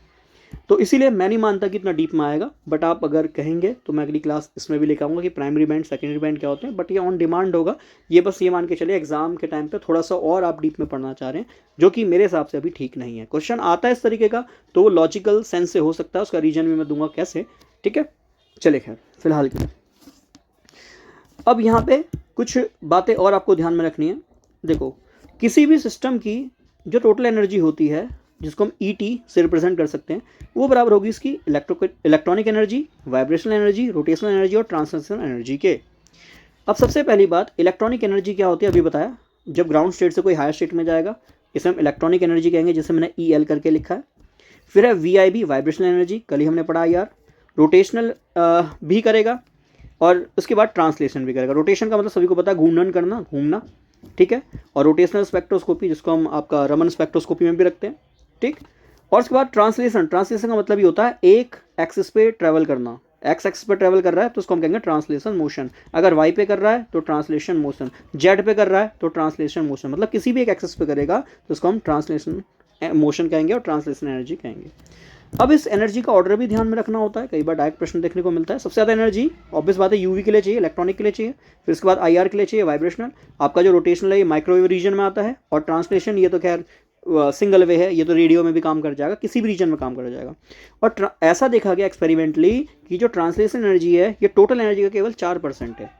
तो इसीलिए मैं नहीं मानता कि इतना डीप में आएगा, बट आप अगर कहेंगे तो मैं अगली क्लास इसमें भी लेकर आऊँगा कि प्राइमरी बैंड, सेकेंडरी बैंड क्या होते हैं, बट ये ऑन डिमांड होगा। ये बस ये मान के चलिए एग्जाम के टाइम पे थोड़ा सा और आप डीप में पढ़ना चाह रहे हैं, जो कि मेरे हिसाब से अभी ठीक नहीं है। क्वेश्चन आता है इस तरीके का तो वो लॉजिकल सेंस से हो सकता है, उसका रीजन भी मैं दूंगा कैसे। ठीक है, चले खैर फिलहाल के लिए अब यहाँ पे कुछ बातें और आपको ध्यान में रखनी है। देखो, किसी भी सिस्टम की जो टोटल एनर्जी होती है, जिसको हम ET से रिप्रेजेंट कर सकते हैं, वो बराबर होगी इसकी electronic energy, vibrational energy, rotational energy और ट्रांसलेशनल एनर्जी के। अब सबसे पहली बात, इलेक्ट्रॉनिक एनर्जी क्या होती है अभी बताया। जब ग्राउंड स्टेट से कोई हायर स्टेट में जाएगा, इसे हम इलेक्ट्रॉनिक एनर्जी कहेंगे, जिसे मैंने EL करके लिखा है। फिर है VIB, वाइब्रेशनल एनर्जी, कल ही हमने पढ़ा यार। रोटेशनल भी करेगा, और उसके बाद ट्रांसलेशन भी करेगा। रोटेशन का मतलब सभी को पता है, घूमन करना, घूमना। ठीक है, और रोटेशनल स्पेक्ट्रोस्कोपी, जिसको हम आपका रमन स्पेक्ट्रोस्कोपी में भी रखते हैं। ठीक, और उसके बाद ट्रांसलेशन। ट्रांसलेशन का मतलब ये होता है एक एक्सिस पे ट्रैवल करना। एक्स एक्सिस पे ट्रैवल कर रहा है तो उसको हम कहेंगे ट्रांसलेशन मोशन। अगर वाई पे कर रहा है तो ट्रांसलेशन मोशन, जेड पे कर रहा है तो ट्रांसलेशन मोशन। मतलब किसी भी एक एक्सिस पे करेगा तो उसको हम ट्रांसलेशन मोशन कहेंगे और ट्रांसलेशन एनर्जी कहेंगे। अब इस एनर्जी का ऑर्डर भी ध्यान में रखना होता है, कई बार डायरेक्ट प्रश्न देखने को मिलता है। सबसे ज़्यादा एनर्जी ऑब्वियस बात है यूवी के लिए चाहिए, इलेक्ट्रॉनिक के लिए चाहिए, फिर उसके बाद IR के लिए चाहिए, वाइब्रेशनल। आपका जो रोटेशनल है ये माइक्रोवेव रीजन में आता है, और ट्रांसलेशन ये तो खैर सिंगल वे है, ये तो रेडियो में भी काम कर जाएगा, किसी भी रीजन में काम कर जाएगा। और ऐसा देखा गया एक्सपेरिमेंटली कि जो ट्रांसलेशन एनर्जी है ये टोटल एनर्जी का केवल 4% है।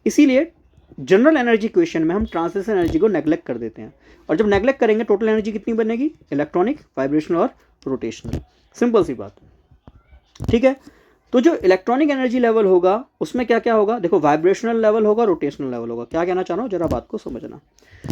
इसीलिए जनरल एनर्जी इक्वेशन में हम ट्रांसलेशन एनर्जी को नेग्लेक्ट कर देते हैं, और जब नेग्लेक्ट करेंगे टोटल एनर्जी कितनी बनेगी? इलेक्ट्रॉनिक, वाइब्रेशनल और रोटेशनल। सिंपल सी बात। ठीक है, तो जो इलेक्ट्रॉनिक एनर्जी लेवल होगा उसमें क्या क्या होगा, देखो वाइब्रेशनल लेवल होगा, रोटेशनल लेवल होगा। क्या कहना चाह रहा हूँ जरा बात को समझना।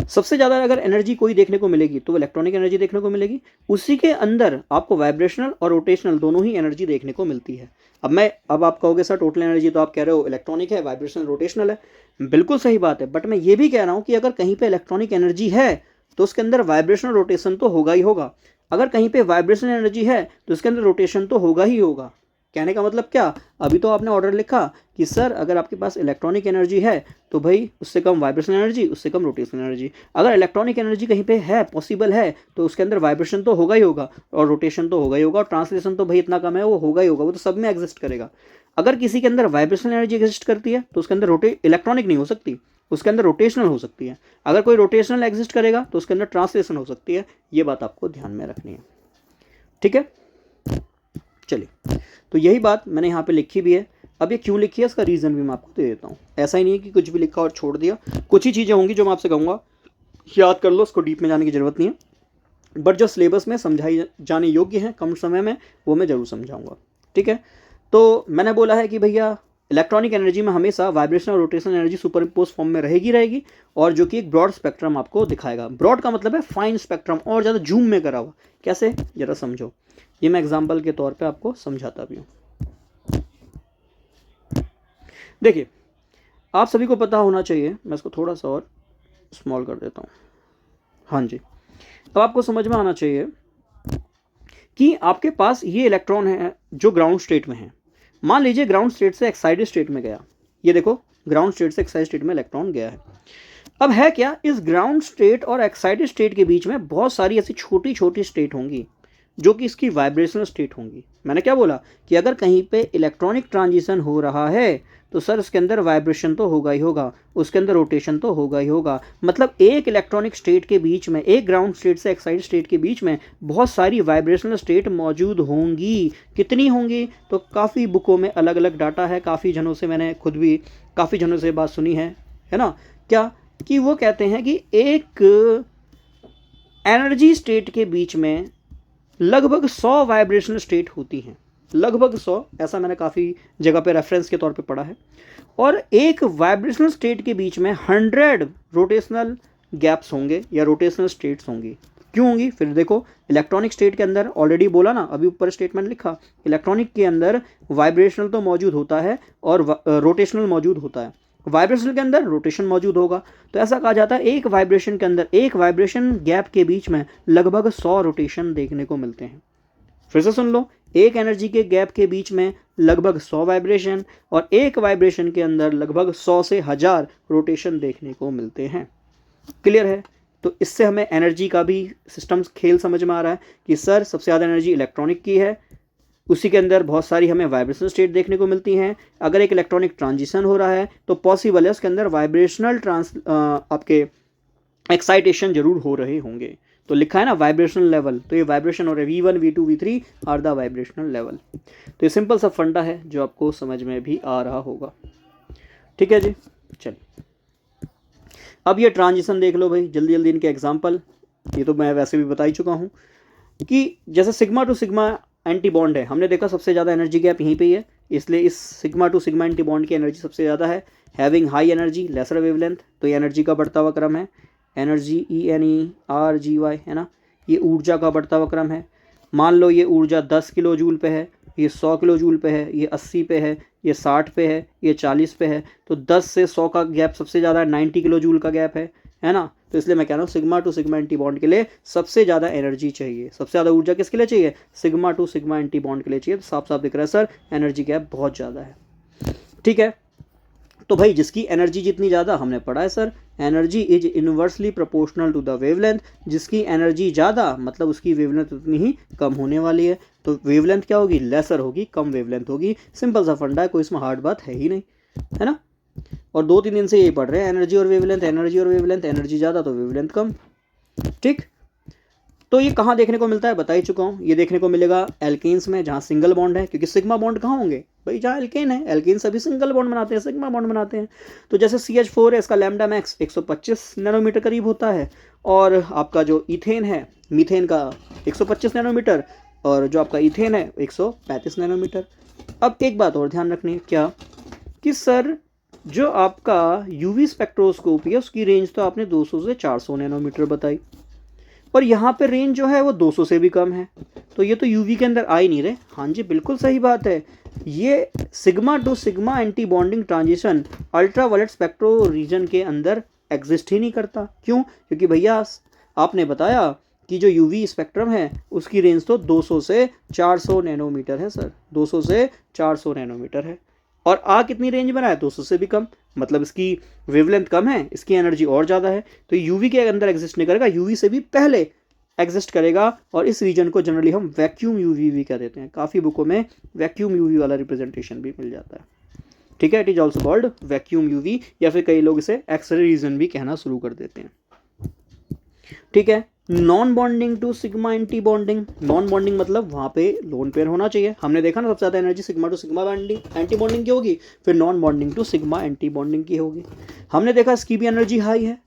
सबसे ज़्यादा अगर एनर्जी कोई देखने को मिलेगी तो वो इलेक्ट्रॉनिक एनर्जी देखने को मिलेगी। उसी के अंदर आपको वाइब्रेशनल और रोटेशनल दोनों ही एनर्जी देखने को मिलती है। अब आप कहोगे सर टोटल एनर्जी तो आप कह रहे हो इलेक्ट्रॉनिक है, वाइब्रेशनल रोटेशनल है, बिल्कुल सही बात है। बट मैं ये भी कह रहा हूँ कि अगर कहीं पे इलेक्ट्रॉनिक एनर्जी है तो उसके अंदर वाइब्रेशनल रोटेशन तो होगा ही होगा। अगर कहीं पे वाइब्रेशनल एनर्जी है तो उसके अंदर रोटेशन तो होगा ही होगा। कहने का मतलब क्या, अभी तो आपने ऑर्डर लिखा कि सर अगर आपके पास इलेक्ट्रॉनिक एनर्जी है तो भाई उससे कम वाइब्रेशनल एनर्जी, उससे कम रोटेशनल एनर्जी। अगर इलेक्ट्रॉनिक एनर्जी कहीं पे है, पॉसिबल है, तो उसके अंदर वाइब्रेशन तो होगा ही होगा और रोटेशन तो होगा ही होगा और ट्रांसलेशन तो भाई इतना कम है वो होगा ही होगा, वो तो सब में एग्जिस्ट करेगा। अगर किसी के अंदर वाइब्रेशनल एनर्जी एग्जिस्ट करती है तो उसके अंदर इलेक्ट्रॉनिक नहीं हो सकती, उसके अंदर रोटेशनल हो सकती है। अगर कोई रोटेशनल एग्जिस्ट करेगा तो उसके अंदर ट्रांसलेशन हो सकती है। ये बात आपको ध्यान में रखनी है, ठीक है। चलिए, तो यही बात मैंने यहाँ पे लिखी भी है। अब ये क्यों लिखी है इसका रीज़न भी मैं आपको दे देता हूँ। ऐसा ही नहीं है कि कुछ भी लिखा और छोड़ दिया, कुछ ही चीज़ें होंगी जो मैं आपसे कहूँगा याद कर लो, उसको डीप में जाने की ज़रूरत नहीं है। बट जो सिलेबस में समझाई जाने योग्य हैं कम समय में वो मैं ज़रूर समझाऊँगा, ठीक है। तो मैंने बोला है कि भैया इलेक्ट्रॉनिक एनर्जी में हमेशा वाइब्रेशनल और rotational energy super impose form में रहेगी और जो कि एक ब्रॉड स्पेक्ट्रम आपको दिखाएगा। ब्रॉड का मतलब है फाइन स्पेक्ट्रम और ज़्यादा जूम में करा हुआ। कैसे, जरा समझो। ये मैं एग्जाम्पल के तौर पे आपको समझाता भी हूँ। देखिए, आप सभी को पता होना चाहिए, मैं इसको थोड़ा सा और स्मॉल कर देता हूँ। हाँ जी, अब आपको समझ में आना चाहिए कि आपके पास ये इलेक्ट्रॉन है जो ग्राउंड स्टेट में है। मान लीजिए ग्राउंड स्टेट से एक्साइटेड स्टेट में गया, ये देखो ग्राउंड स्टेट से एक्साइटेड स्टेट में इलेक्ट्रॉन गया है। अब है क्या, इस ग्राउंड स्टेट और एक्साइटेड स्टेट के बीच में बहुत सारी ऐसी छोटी छोटी स्टेट होंगी जो कि इसकी वाइब्रेशनल स्टेट होंगी। मैंने क्या बोला कि अगर कहीं पे इलेक्ट्रॉनिक ट्रांजिशन हो रहा है तो सर उसके अंदर वाइब्रेशन तो होगा ही होगा, उसके अंदर रोटेशन तो होगा ही होगा। मतलब एक इलेक्ट्रॉनिक स्टेट के बीच में, एक ग्राउंड स्टेट से एक्साइटेड स्टेट के बीच में बहुत सारी वाइब्रेशनल स्टेट मौजूद होंगी। कितनी होंगी, तो काफ़ी बुकों में अलग अलग डाटा है, काफ़ी जनों से मैंने खुद भी काफ़ी जनों से बात सुनी है ना। क्या कि वो कहते हैं कि एक एनर्जी स्टेट के बीच में लगभग 100 वाइब्रेशनल स्टेट होती हैं, लगभग 100, ऐसा मैंने काफ़ी जगह पे रेफरेंस के तौर पे पढ़ा है। और एक वाइब्रेशनल स्टेट के बीच में 100 रोटेशनल गैप्स होंगे या रोटेशनल स्टेट्स होंगी। क्यों होंगी, फिर देखो इलेक्ट्रॉनिक स्टेट के अंदर ऑलरेडी बोला ना, अभी ऊपर स्टेटमेंट लिखा, इलेक्ट्रॉनिक के अंदर वाइब्रेशनल तो मौजूद होता है और रोटेशनल मौजूद होता है। वाइब्रेशन के अंदर रोटेशन मौजूद होगा। तो ऐसा कहा जाता है एक वाइब्रेशन के अंदर, एक वाइब्रेशन गैप के बीच में लगभग 100 रोटेशन देखने को मिलते हैं। फिर से सुन लो, एक एनर्जी के गैप के बीच में लगभग 100 वाइब्रेशन और एक वाइब्रेशन के अंदर लगभग 100 से 1000 रोटेशन देखने को मिलते हैं। क्लियर है। तो इससे हमें एनर्जी का भी सिस्टम खेल समझ में आ रहा है कि सर सबसे ज़्यादा एनर्जी इलेक्ट्रॉनिक की है, उसी के अंदर बहुत सारी हमें वाइब्रेशनल स्टेट देखने को मिलती हैं। अगर एक इलेक्ट्रॉनिक ट्रांजिशन हो रहा है तो पॉसिबल है उसके अंदर वाइब्रेशनल आपके एक्साइटेशन जरूर हो रहे होंगे। तो लिखा है ना वाइब्रेशनल लेवल, तो ये वाइब्रेशन और V1 V2 V3 are the vibrational level. तो ये सिंपल सा फंडा है जो आपको समझ में भी आ रहा होगा, ठीक है जी। चलिए, अब ये ट्रांजिशन देख लो भाई, जल्दी जल्दी इनके एग्जाम्पल। ये तो मैं वैसे भी बता ही चुका हूँ कि जैसे sigma to sigma anti bond है, हमने देखा सबसे ज़्यादा एनर्जी गैप यहीं पे ही है, इसलिए इस sigma to sigma antibond की एनर्जी सबसे ज़्यादा है। Having high energy lesser wavelength, तो ये एनर्जी का बढ़ता हुआ क्रम है। एनर्जी ENERGY है ना, ये ऊर्जा का बढ़ता हुआ क्रम है। मान लो ये ऊर्जा 10 किलो जूल पे है, ये 100 किलो जूल पे है, ये 80 पे है, ये 60 पे है, ये 40 पे है। तो 10 से 100 का गैप सबसे ज़्यादा 90 किलो जूल का गैप है ना। तो इसलिए मैं कह रहा हूँ sigma to sigma anti bond के लिए सबसे ज़्यादा एनर्जी चाहिए, सबसे ज़्यादा ऊर्जा किसके लिए चाहिए, sigma to sigma anti bond के लिए चाहिए। तो साफ साफ दिख रहा है सर एनर्जी गैप बहुत ज़्यादा है, ठीक है। तो भाई जिसकी एनर्जी जितनी ज़्यादा, हमने पढ़ा है sir energy is inversely proportional to the wavelength. जिसकी एनर्जी ज़्यादा मतलब उसकी वेवलेंथ उतनी ही कम होने वाली है। तो वेवलेंथ क्या होगी, लेसर होगी, कम वेवलेंथ होगी। सिंपल सा फंडा है, कोई इसमें हार्ड बात है ही नहीं, है ना। और 2-3 दिन से यही पढ़ रहे हैं, एनर्जी और वेवलेंथ, एनर्जी और वेवलेंथ, एनर्जी ज़्यादा तो वेवलेंथ कम, ठीक। तो ये कहाँ देखने को मिलता है, बता ही चुका हूँ। ये देखने को मिलेगा एल्केन्स में, जहाँ सिंगल बॉन्ड है, क्योंकि सिग्मा बॉन्ड कहाँ होंगे भाई, जहाँ एल्केन है। एल्केन सभी सिंगल बॉन्ड बनाते हैं, सिग्मा बॉन्ड बनाते हैं। तो जैसे CH4 है, इसका लैम्डा मैक्स 125 नैनोमीटर करीब होता है, और आपका जो इथेन है, मीथेन का 125 नैनोमीटर, और जो आपका इथेन है 135 नैनोमीटर। अब एक बात और ध्यान रखनी है, क्या कि सर जो आपका यूवी स्पेक्ट्रोस्कोपी है उसकी रेंज तो आपने 200 से 400 नैनोमीटर बताई, और यहाँ पे रेंज जो है वो 200 से भी कम है, तो ये तो यूवी के अंदर आ ही नहीं रहे। हाँ जी बिल्कुल सही बात है, ये sigma to sigma antibonding transition ultraviolet spectro region के अंदर एग्जिस्ट ही नहीं करता। क्यों? क्योंकि भैया आपने बताया कि जो यूवी स्पेक्ट्रम है उसकी रेंज तो 200 से 400 नैनोमीटर है सर, 200 से 400 नैनोमीटर है, और आ कितनी रेंज में रहा है? 200 से भी कम, मतलब इसकी वेवलेंथ कम है, इसकी एनर्जी और ज़्यादा है, तो यूवी के अंदर एग्जिस्ट नहीं करेगा, यूवी से भी पहले एग्जिस्ट करेगा, और इस रीजन को जनरली हम वैक्यूम यूवी भी कह देते हैं। काफ़ी बुकों में वैक्यूम यूवी वाला रिप्रेजेंटेशन भी मिल जाता है, ठीक है। It is also called vacuum UV, या फिर कई लोग इसे एक्सरे रीजन भी कहना शुरू कर देते हैं, ठीक है। Non bonding to sigma antibonding, non bonding मतलब वहाँ पे लोन पेयर होना चाहिए। हमने देखा ना सबसे ज़्यादा energy sigma to sigma bonding antibonding की होगी, फिर non bonding to sigma antibonding की होगी। हमने देखा इसकी भी एनर्जी हाई है,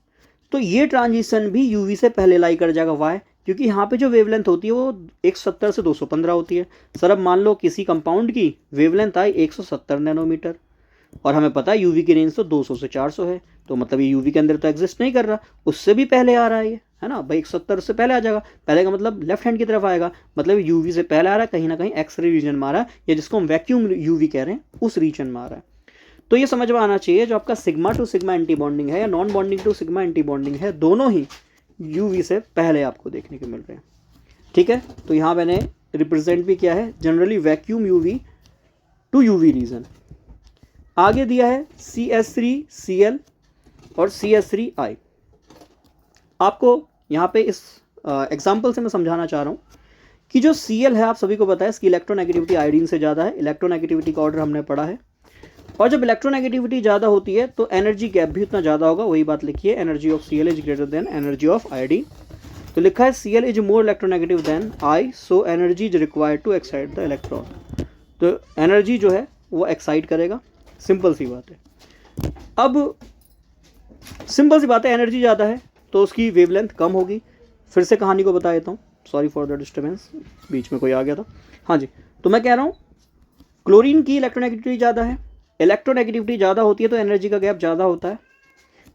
तो ये ट्रांजिशन भी यूवी से पहले लाई कर जाएगा। वाई? क्योंकि यहाँ पे जो वेवलेंथ होती है वो 170 से 215 होती है। सर अब मान लो किसी कंपाउंड की वेवलेंथ आई 170 नैनोमीटर, और हमें पता है यूवी की रेंज तो 200 से 400 है, तो मतलब ये यूवी के अंदर तो एग्जिस्ट नहीं कर रहा, उससे भी पहले आ रहा है ये, है ना भाई, 170 से पहले आ जाएगा। पहले का मतलब लेफ्ट हैंड की तरफ आएगा, मतलब यूवी से पहले आ रहा है, कहीं ना कहीं एक्सरे रीजन में आ रहा है, या जिसको हम वैक्यूम यूवी कह रहे हैं उस रीजन में आ रहा है। तो ये समझ में आना चाहिए, जो आपका sigma to sigma antibonding है या non bonding to sigma antibonding है, दोनों ही यूवी से पहले आपको देखने को मिल रहे हैं, ठीक है। तो यहाँ मैंने रिप्रेजेंट भी किया है generally vacuum UV to UV region. आगे दिया है CH3Cl और CH3I। आपको यहाँ पे इस एग्जाम्पल से मैं समझाना चाह रहा हूँ कि जो Cl है आप सभी को पता है इसकी इलेक्ट्रोनेगेटिविटी आयोडीन से ज़्यादा है, इलेक्ट्रोनेगेटिविटी का ऑर्डर हमने पढ़ा है, और जब इलेक्ट्रोनेगेटिविटी ज़्यादा होती है तो एनर्जी गैप भी उतना ज़्यादा होगा। वही बात लिखिए, energy of Cl is greater than energy of iodine. तो लिखा है Cl is more electronegative than I, so energy is required to excite the electron. तो एनर्जी जो है वो एक्साइट करेगा, सिंपल सी बात है। अब सिंपल सी बात है, एनर्जी ज़्यादा है तो उसकी वेवलेंथ कम होगी। फिर से कहानी को बता देता हूँ, सॉरी फॉर द डिस्टर्बेंस, बीच में कोई आ गया था। हाँ जी, तो मैं कह रहा हूँ क्लोरीन की इलेक्ट्रोनेगेटिविटी ज़्यादा है, इलेक्ट्रोनेगेटिविटी ज़्यादा होती है तो एनर्जी का गैप ज़्यादा होता है।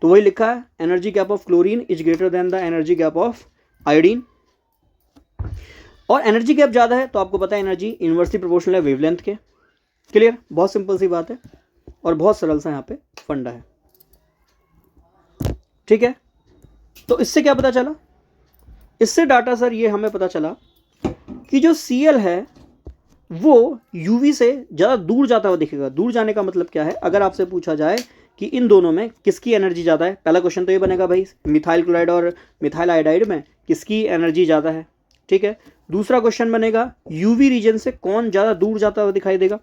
तो वही लिखा है, energy gap of chlorine is greater then the energy gap of iodine. और एनर्जी गैप ज़्यादा है तो आपको पता है एनर्जी इनवर्सली प्रोपोर्शनल है वेवलेंथ के। क्लियर? बहुत सिंपल सी बात है और बहुत सरल सा यहाँ पे फंडा है, ठीक है। तो इससे क्या पता चला? इससे डाटा सर ये हमें पता चला कि जो Cl है वो यूवी से ज़्यादा दूर जाता हुआ दिखेगा। दूर जाने का मतलब क्या है? अगर आपसे पूछा जाए कि इन दोनों में किसकी एनर्जी ज़्यादा है, पहला क्वेश्चन तो ये बनेगा भाई मिथाइल क्लोराइड और मिथाइल आयोडाइड में किसकी एनर्जी ज़्यादा है, ठीक है। दूसरा क्वेश्चन बनेगा यूवी रीजन से कौन ज़्यादा दूर जाता हुआ दिखाई देगा,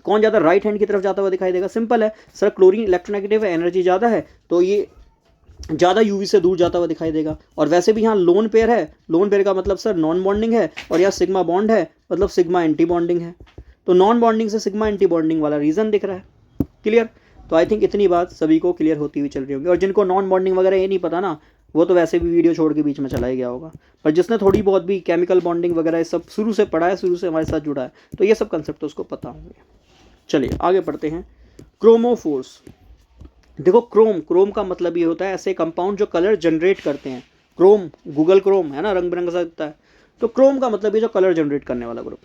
कौन ज़्यादा राइट हैंड की तरफ जाता हुआ दिखाई देगा। सिंपल है सर, क्लोरीन इलेक्ट्रोनेगेटिव है, एनर्जी ज़्यादा है तो ये ज़्यादा यूवी से दूर जाता हुआ दिखाई देगा। और वैसे भी यहाँ लोन पेयर है, लोन पेयर का मतलब सर नॉन बॉन्डिंग है, और यहाँ सिग्मा बॉन्ड है मतलब सिग्मा एंटी बॉन्डिंग है, तो नॉन बॉन्डिंग से सिग्मा एंटी बॉन्डिंग वाला रीज़न दिख रहा है। क्लियर? तो आई थिंक इतनी बात सभी को क्लियर होती हुई चल रही होगी। और जिनको नॉन बॉन्डिंग वगैरह ये नहीं पता ना, वो तो वैसे भी वीडियो छोड़ के बीच में चला ही गया होगा, पर जिसने थोड़ी बहुत भी केमिकल बॉन्डिंग वगैरह सब शुरू से पढ़ा है, शुरू से हमारे साथ जुड़ा है, तो ये सब कंसेप्ट तो उसको पता होंगे। चलिए आगे पढ़ते हैं। क्रोमोफोर्स। देखो क्रोम का मतलब ये होता है ऐसे कंपाउंड जो कलर जनरेट करते हैं। क्रोम, गूगल क्रोम है ना, रंग बिरंगा सा दिखता है, तो क्रोम का मतलब ये जो कलर जनरेट करने वाला ग्रुप।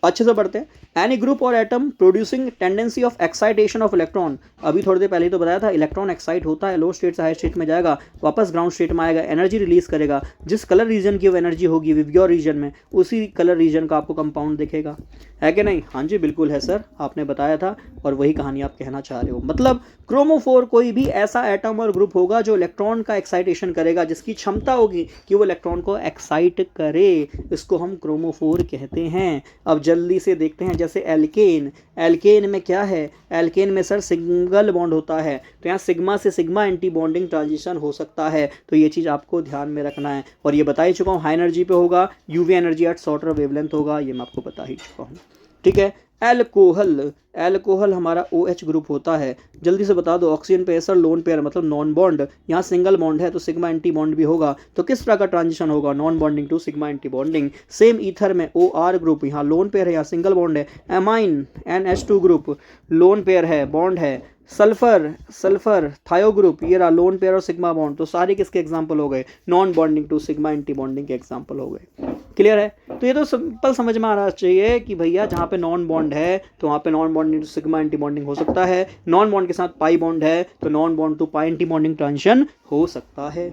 अच्छे से पढ़ते हैं। एनी ग्रुप और atom producing tendency of excitation of electron. अभी थोड़ी देर पहले ही तो बताया था, इलेक्ट्रॉन एक्साइट होता है, लो स्टेट से हाई स्टेट में जाएगा, वापस ग्राउंड स्टेट में आएगा, एनर्जी रिलीज करेगा। जिस कलर रीजन की वो एनर्जी होगी विवग्योर रीजन में, उसी कलर रीजन का आपको कंपाउंड दिखेगा, है कि नहीं? हाँ जी बिल्कुल है सर, आपने बताया था और वही कहानी आप कहना चाह रहे हो। मतलब क्रोमोफोर कोई भी ऐसा एटम और ग्रुप होगा जो इलेक्ट्रॉन का एक्साइटेशन करेगा, जिसकी क्षमता होगी कि वो इलेक्ट्रॉन को एक्साइट करे, इसको हम क्रोमोफोर कहते हैं। अब जल्दी से देखते हैं, जैसे एल्केन में क्या है? एल्केन में सर सिंगल बॉन्ड होता है, तो यहाँ सिग्मा से सिग्मा एंटी बॉन्डिंग ट्रांजिशन हो सकता है, तो ये चीज़ आपको ध्यान में रखना है। और ये बता ही चुका हूँ, हाई एनर्जी पे होगा, UV energy at shorter wavelength होगा, ये मैं आपको बता ही चुका हूँ, ठीक है। एल्कोहल, एल्कोहल हमारा OH ग्रुप होता है। जल्दी से बता दो, ऑक्सीजन पे सर लोन पेयर मतलब नॉन बॉन्ड, यहाँ सिंगल बॉन्ड है तो सिग्मा एंटी बॉन्ड भी होगा, तो किस तरह का ट्रांजिशन होगा, non bonding to sigma antibonding. Same ether में OR ग्रुप, यहाँ लोन पेयर है, यहाँ सिंगल बॉन्ड है। Amine NH2 group lone pair है, बॉन्ड है। सल्फर, सल्फर थायो ग्रुप, ये रहा लोन पेयर और सिग्मा बॉन्ड, तो सारे किसके एग्जाम्पल हो गए, non bonding to sigma antibonding के एग्जाम्पल हो गए। क्लियर है, तो ये तो सिंपल समझ में आना चाहिए कि भैया जहाँ पे नॉन बॉन्ड है तो वहाँ पे non bonding to sigma antibonding हो सकता है, नॉन बॉन्ड के साथ पाई बॉन्ड है तो non bond to pi anti bonding transition हो सकता है।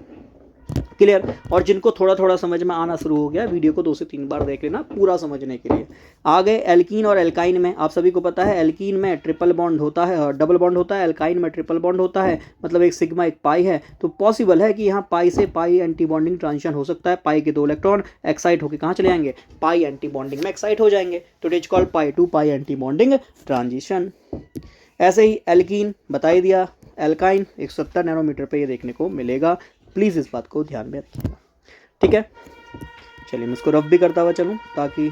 क्लियर। और जिनको थोड़ा थोड़ा समझ में आना शुरू हो गया, वीडियो को 2 से 3 बार देख लेना पूरा समझने के लिए। आगे एल्कीन और एल्काइन में आप सभी को पता है, एल्कीन में ट्रिपल बॉन्ड होता है और डबल बॉन्ड होता है, एल्काइन में ट्रिपल बॉन्ड होता है, मतलब एक सिग्मा एक पाई है, तो पॉसिबल है कि यहाँ पाई से पाई एंटी बॉन्डिंग ट्रांजिशन हो सकता है। पाई के 2 इलेक्ट्रॉन एक्साइट होकर कहाँ चले जाएंगे, पाई एंटी बॉन्डिंग में एक्साइट हो जाएंगे, तो it is called pi to pi anti bonding transition. ऐसे ही एल्कीन बता ही दिया, एल्काइन 170 नैनोमीटर पे ये देखने को मिलेगा, प्लीज़ इस बात को ध्यान में रखिएगा। ठीक है, चलिए मैं इसको रफ भी करता हुआ चलूँ ताकि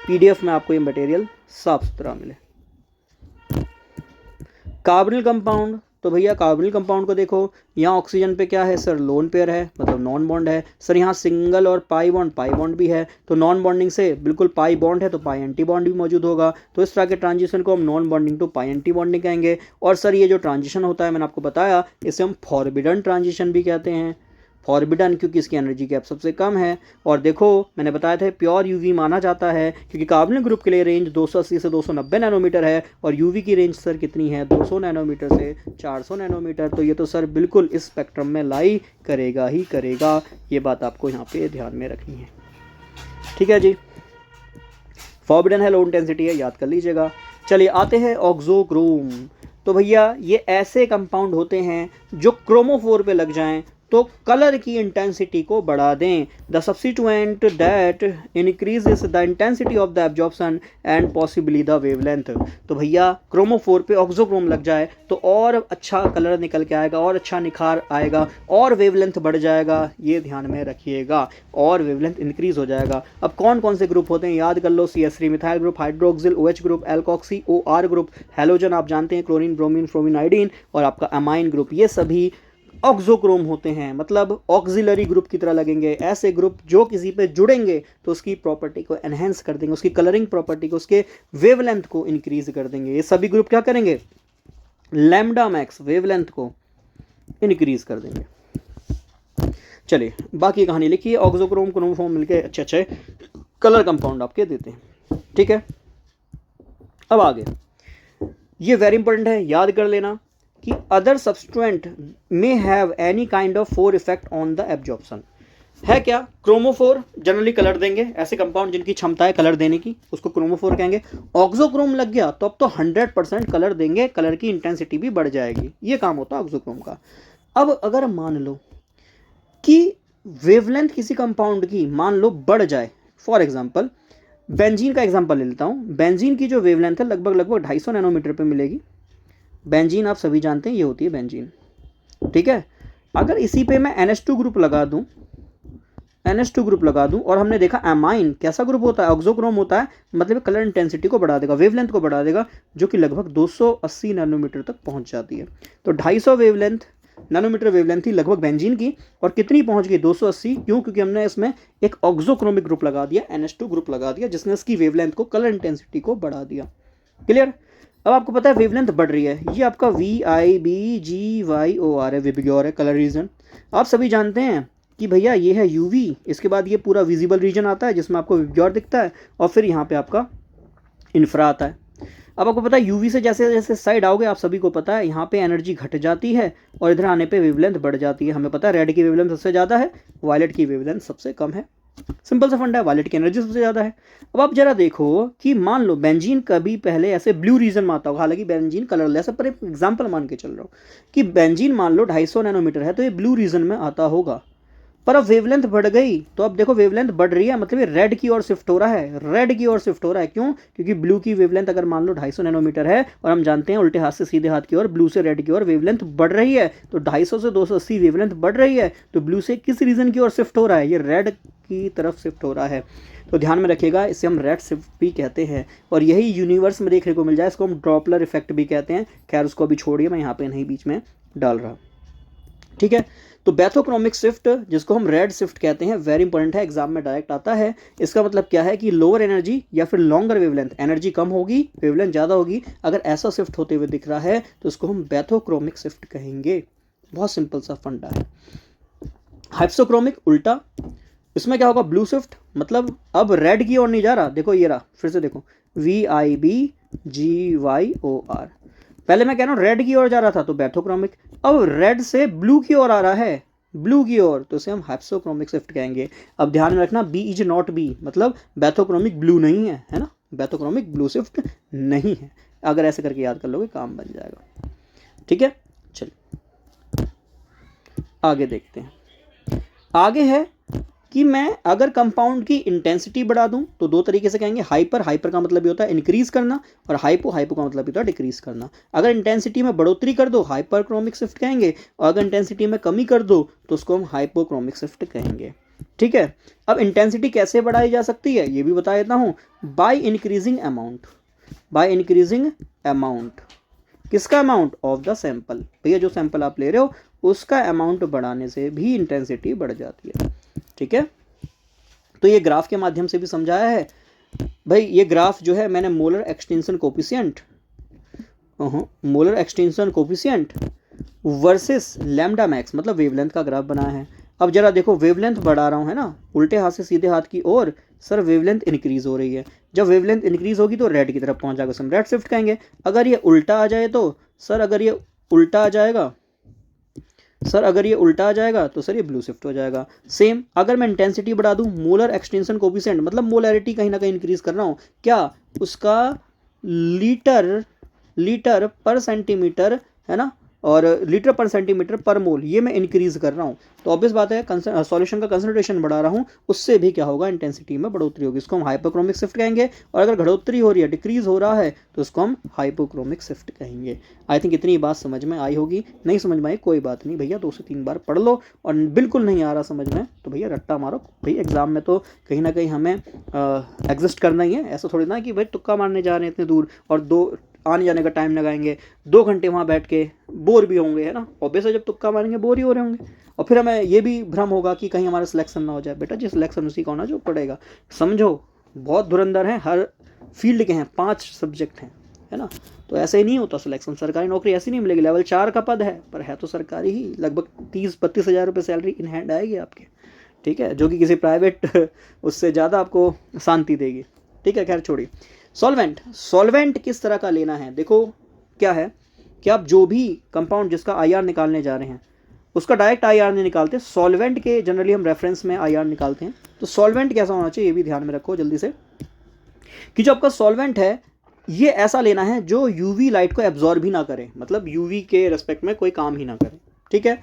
PDF में आपको ये मटेरियल साफ सुथरा मिले। कार्बोनिल कंपाउंड, तो भैया कार्बोनिल कंपाउंड को देखो, यहाँ ऑक्सीजन पे क्या है सर, लोन पेयर है मतलब नॉन बॉन्ड है। सर यहाँ सिंगल और पाई बॉन्ड भी है, तो नॉन बॉन्डिंग से बिल्कुल पाई बॉन्ड है तो पाई एंटी बॉन्ड भी मौजूद होगा, तो इस तरह के ट्रांजिशन को हम non bonding to pi anti bonding कहेंगे। और सर ये जो ट्रांजिशन होता है मैंने आपको बताया, इसे हम फॉरबिडन ट्रांजिशन भी कहते हैं। फॉरबिडन क्योंकि इसकी एनर्जी गैप सबसे कम है। और देखो मैंने बताया था प्योर यूवी माना जाता है क्योंकि कार्बोनिल ग्रुप के लिए रेंज 280 से 290 नैनोमीटर है और यूवी की रेंज सर कितनी है, 200 नैनोमीटर से 400 नैनोमीटर, तो ये तो सर बिल्कुल इस स्पेक्ट्रम में लाई करेगा ही करेगा। ये बात आपको यहाँ पे ध्यान में रखनी है। ठीक है जी, फॉरबिडन है, लो इंटेंसिटी है, याद कर लीजिएगा। चलिए आते हैं ऑक्सोक्रोम, तो भैया ये ऐसे कंपाउंड होते हैं जो क्रोमोफोर पे लग जाएं तो कलर की इंटेंसिटी को बढ़ा दें। The substituent that increases the intensity of the absorption and possibly the wavelength. तो भैया क्रोमोफोर पे ऑक्सोक्रोम लग जाए तो और अच्छा कलर निकल के आएगा, और अच्छा निखार आएगा, और वेवलेंथ बढ़ जाएगा, ये ध्यान में रखिएगा, और वेवलेंथ इंक्रीज हो जाएगा। अब कौन कौन से ग्रुप होते हैं याद कर लो, CH3 methyl group, hydroxyl OH group, alkoxy OR group, halogen आप जानते हैं क्लोरीन ब्रोमीन फ्रोमीन आयोडीन, और आपका अमाइन ग्रुप, ये सभी ऑक्सोक्रोम होते हैं, मतलब ऑक्सिलरी ग्रुप की तरह लगेंगे। ऐसे ग्रुप जो किसी पे जुड़ेंगे तो उसकी प्रॉपर्टी को एनहेंस कर देंगे, उसकी कलरिंग प्रॉपर्टी को, उसके वेवलेंथ को इंक्रीज कर देंगे। ये सभी ग्रुप क्या करेंगे, लैम्डा मैक्स वेवलेंथ को इंक्रीज कर देंगे। चलिए बाकी कहानी लिखिए, ऑक्सोक्रोम क्रोमोफोम मिलके अच्छे अच्छे कलर कंपाउंड आपके देते हैं। ठीक है, अब आगे ये वेरी इंपॉर्टेंट है, याद कर लेना कि अदर सब्सटेंट में have any kind of four effect on the absorption. है क्या, क्रोमोफोर जनरली कलर देंगे, ऐसे कंपाउंड जिनकी क्षमता है कलर देने की उसको क्रोमोफोर कहेंगे। ऑक्सोक्रोम लग गया तो अब तो 100% कलर देंगे, कलर की इंटेंसिटी भी बढ़ जाएगी, ये काम होता है ऑक्सोक्रोम का। अब अगर मान लो कि वेवलेंथ किसी कंपाउंड की मान लो बढ़ जाए, फॉर एग्जांपल बेंजीन का एग्जांपल ले लेता हूँ, बेंजीन की जो वेवलेंथ है लगभग 250 नैनोमीटर पे मिलेगी। बेंजीन आप सभी जानते हैं ये होती है बेंजीन, ठीक है। अगर इसी पे मैं NH2 ग्रुप लगा दूं, NH2 ग्रुप लगा दूं और हमने देखा एमाइन कैसा ग्रुप होता है, ऑक्सोक्रोम होता है, मतलब कलर इंटेंसिटी को बढ़ा देगा, वेवलेंथ को बढ़ा देगा, जो कि लगभग 280 नैनोमीटर तक पहुंच जाती है। तो 250 वेवलेंथ नैनोमीटर वेवलेंथ थी लगभग बेंजीन की, और कितनी पहुंच गई 280, क्यों, क्योंकि हमने इसमें एक ऑक्सोक्रोमिक ग्रुप लगा दिया, NH2 ग्रुप लगा दिया, जिसने इसकी वेवलेंथ को, कलर इंटेंसिटी को बढ़ा दिया। क्लियर। अब आपको पता है वेवलेंथ बढ़ रही है, ये आपका VIBGYOR है, विबग्योर है, कलर रीजन। आप सभी जानते हैं कि भैया ये है UV, इसके बाद ये पूरा विजिबल रीजन आता है जिसमें आपको विबग्योर दिखता है, और फिर यहाँ पे आपका इंफ्रा आता है। अब आपको पता है UV से जैसे जैसे साइड आओगे, आप सभी को पता है यहाँ पे एनर्जी घट जाती है और इधर आने पे वेवलेंथ बढ़ जाती है। हमें पता है रेड की वेवलेंथ सबसे ज़्यादा है, वायलेट की वेवलेंथ सबसे कम है, सिंपल सा फंडा है, वायलेट की एनर्जी सबसे ज़्यादा है। अब आप जरा देखो कि मान लो बेंजीन कभी पहले ऐसे ब्लू रीजन में आता होगा, हालांकि बेंजीन कलरलेस है, पर एक एग्जांपल मान के चल रहा हूँ कि बेंजीन मान लो 250 नैनोमीटर है तो ये ब्लू रीजन में आता होगा। पर अब वेवलेंथ बढ़ गई, तो अब देखो वेवलेंथ बढ़ रही है, मतलब ये रेड की ओर शिफ्ट हो रहा है, रेड की ओर शिफ्ट हो रहा है। क्यों? क्योंकि ब्लू की वेवलेंथ अगर मान लो 250 नैनोमीटर है और हम जानते हैं उल्टे हाथ से सीधे हाथ की ओर ब्लू से रेड की ओर वेवलेंथ बढ़ रही है, तो 250 से 280 वेवलेंथ बढ़ रही है, तो ब्लू से किस रीजन की ओर शिफ्ट हो रहा है? ये रेड की तरफ शिफ्ट हो रहा है। तो ध्यान में रखिएगा, इसे हम रेड शिफ्ट भी कहते हैं और यही यूनिवर्स में देखने को मिल जाए, इसको हम ड्रॉपलर इफेक्ट भी कहते हैं। खैर उसको अभी छोड़िए, मैं यहाँ पे नहीं बीच में डाल रहा। ठीक है, तो बैथोक्रोमिक शिफ्ट जिसको हम रेड शिफ्ट कहते हैं, वेरी इंपॉर्टेंट है, एग्जाम में डायरेक्ट आता है। इसका मतलब क्या है कि लोअर एनर्जी या फिर लॉन्गर वेवलेंथ, एनर्जी कम होगी वेवलेंथ ज़्यादा होगी, अगर ऐसा शिफ्ट होते हुए दिख रहा है तो उसको हम बैथोक्रोमिक शिफ्ट कहेंगे। बहुत सिंपल सा फंडा है। हाइप्सोक्रोमिक उल्टा, इसमें क्या होगा? ब्लू शिफ्ट, मतलब अब रेड की ओर नहीं जा रहा, देखो ये रहा, फिर से देखो VIBGYOR, पहले मैं कह रहा हूँ रेड की ओर जा रहा था तो बैथोक्रोमिक, अब रेड से ब्लू की ओर आ रहा है, ब्लू की ओर, तो इसे हम हाइप्सोक्रोमिक शिफ्ट कहेंगे। अब ध्यान में रखना B इज नॉट B, मतलब बैथोक्रोमिक ब्लू नहीं है ना, बैथोक्रोमिक ब्लू शिफ्ट नहीं है। अगर ऐसे करके याद कर लोगे काम बन जाएगा। ठीक है, चलिए आगे देखते हैं। आगे है कि मैं अगर कंपाउंड की इंटेंसिटी बढ़ा दूं तो दो तरीके से कहेंगे, हाइपर, हाइपर का मतलब ये होता है इंक्रीज करना, और हाइपो, हाइपो का मतलब ये होता है डिक्रीज करना। अगर इंटेंसिटी में बढ़ोतरी कर दो हाइपरक्रोमिक शिफ्ट कहेंगे, और अगर इंटेंसिटी में कमी कर दो तो उसको हम हाइपोक्रोमिक शिफ्ट कहेंगे। ठीक है, अब इंटेंसिटी कैसे बढ़ाई जा सकती है ये भी बता देता हूं, by increasing amount, by increasing amount, किसका अमाउंट? ऑफ द सैंपल, भैया जो सैंपल आप ले रहे हो उसका अमाउंट बढ़ाने से भी इंटेंसिटी बढ़ जाती है। ठीक है, तो ये ग्राफ के माध्यम से भी समझाया है भाई। ये ग्राफ जो है मैंने molar extension coefficient, molar extension coefficient versus lambda max, मतलब वेवलेंथ का ग्राफ बनाया है। अब जरा देखो, वेवलेंथ बढ़ा रहा हूँ है ना, उल्टे हाथ से सीधे हाथ की ओर, सर वेवलेंथ इंक्रीज हो रही है। जब वेवलेंथ इंक्रीज होगी तो रेड की तरफ पहुंच जाएगा, हम रेड शिफ्ट कहेंगे। अगर ये उल्टा आ जाए तो सर, अगर ये उल्टा आ जाएगा सर, अगर ये उल्टा आ जाएगा तो सर ये ब्लू शिफ्ट हो जाएगा। सेम अगर मैं इंटेंसिटी बढ़ा दूं, मोलर एक्सटेंशन कोफिशिएंट मतलब मोलैरिटी कहीं ना कहीं इंक्रीज कर रहा हूं, क्या उसका लीटर पर सेंटीमीटर है ना, और लीटर पर सेंटीमीटर पर मोल, ये मैं इंक्रीज कर रहा हूँ, तो ऑब्वियस बात है सॉल्यूशन का कंसंट्रेशन बढ़ा रहा हूँ, उससे भी क्या होगा? इंटेंसिटी में बढ़ोतरी होगी, इसको हम हाइपोक्रोमिक शिफ्ट कहेंगे। और अगर बढ़ोतरी हो रही है, डिक्रीज हो रहा है, तो उसको हम हाइपोक्रोमिक शिफ्ट कहेंगे। आई थिंक इतनी बात समझ में आई होगी, नहीं समझ में आई कोई बात नहीं भैया, 2 से 3 बार पढ़ लो, और बिल्कुल नहीं आ रहा समझ में तो भैया रट्टा मारो, भैया एग्जाम में तो कहीं ना कहीं हमें एग्जिस्ट करना ही है। ऐसा थोड़ी ना कि भाई तुक्का मारने जा रहे हैं इतने दूर और दो आने जाने का टाइम लगाएंगे, 2 घंटे वहाँ बैठ के बोर भी होंगे है ना, ऑब्वियस है जब तुक्का मारेंगे बोर ही हो रहे होंगे, और फिर हमें ये भी भ्रम होगा कि कहीं हमारा सिलेक्शन ना हो जाए। बेटा जी सिलेक्शन उसी का होना जो पड़ेगा, समझो बहुत धुरंधर हैं, हर फील्ड के हैं, 5 सब्जेक्ट हैं है ना, तो ऐसे ही नहीं होता सिलेक्शन। सरकारी नौकरी ऐसी नहीं मिलेगी, लेवल 4 का पद है पर है तो सरकारी ही, लगभग 30-32 हज़ार रुपये सैलरी इन हैंड आएगी आपके। ठीक है, जो कि किसी प्राइवेट उससे ज़्यादा आपको शांति देगी। ठीक है, खैर छोड़िए। सॉल्वेंट किस तरह का लेना है? देखो क्या है कि आप जो भी कंपाउंड जिसका IR निकालने जा रहे हैं उसका डायरेक्ट IR नहीं निकालते, सॉल्वेंट के जनरली हम रेफरेंस में IR निकालते हैं। तो सॉल्वेंट कैसा होना चाहिए ये भी ध्यान में रखो जल्दी से, कि जो आपका सॉल्वेंट है ये ऐसा लेना है जो UV लाइट को एब्जॉर्ब ही ना करे, मतलब UV के रेस्पेक्ट में कोई काम ही ना करे। ठीक है,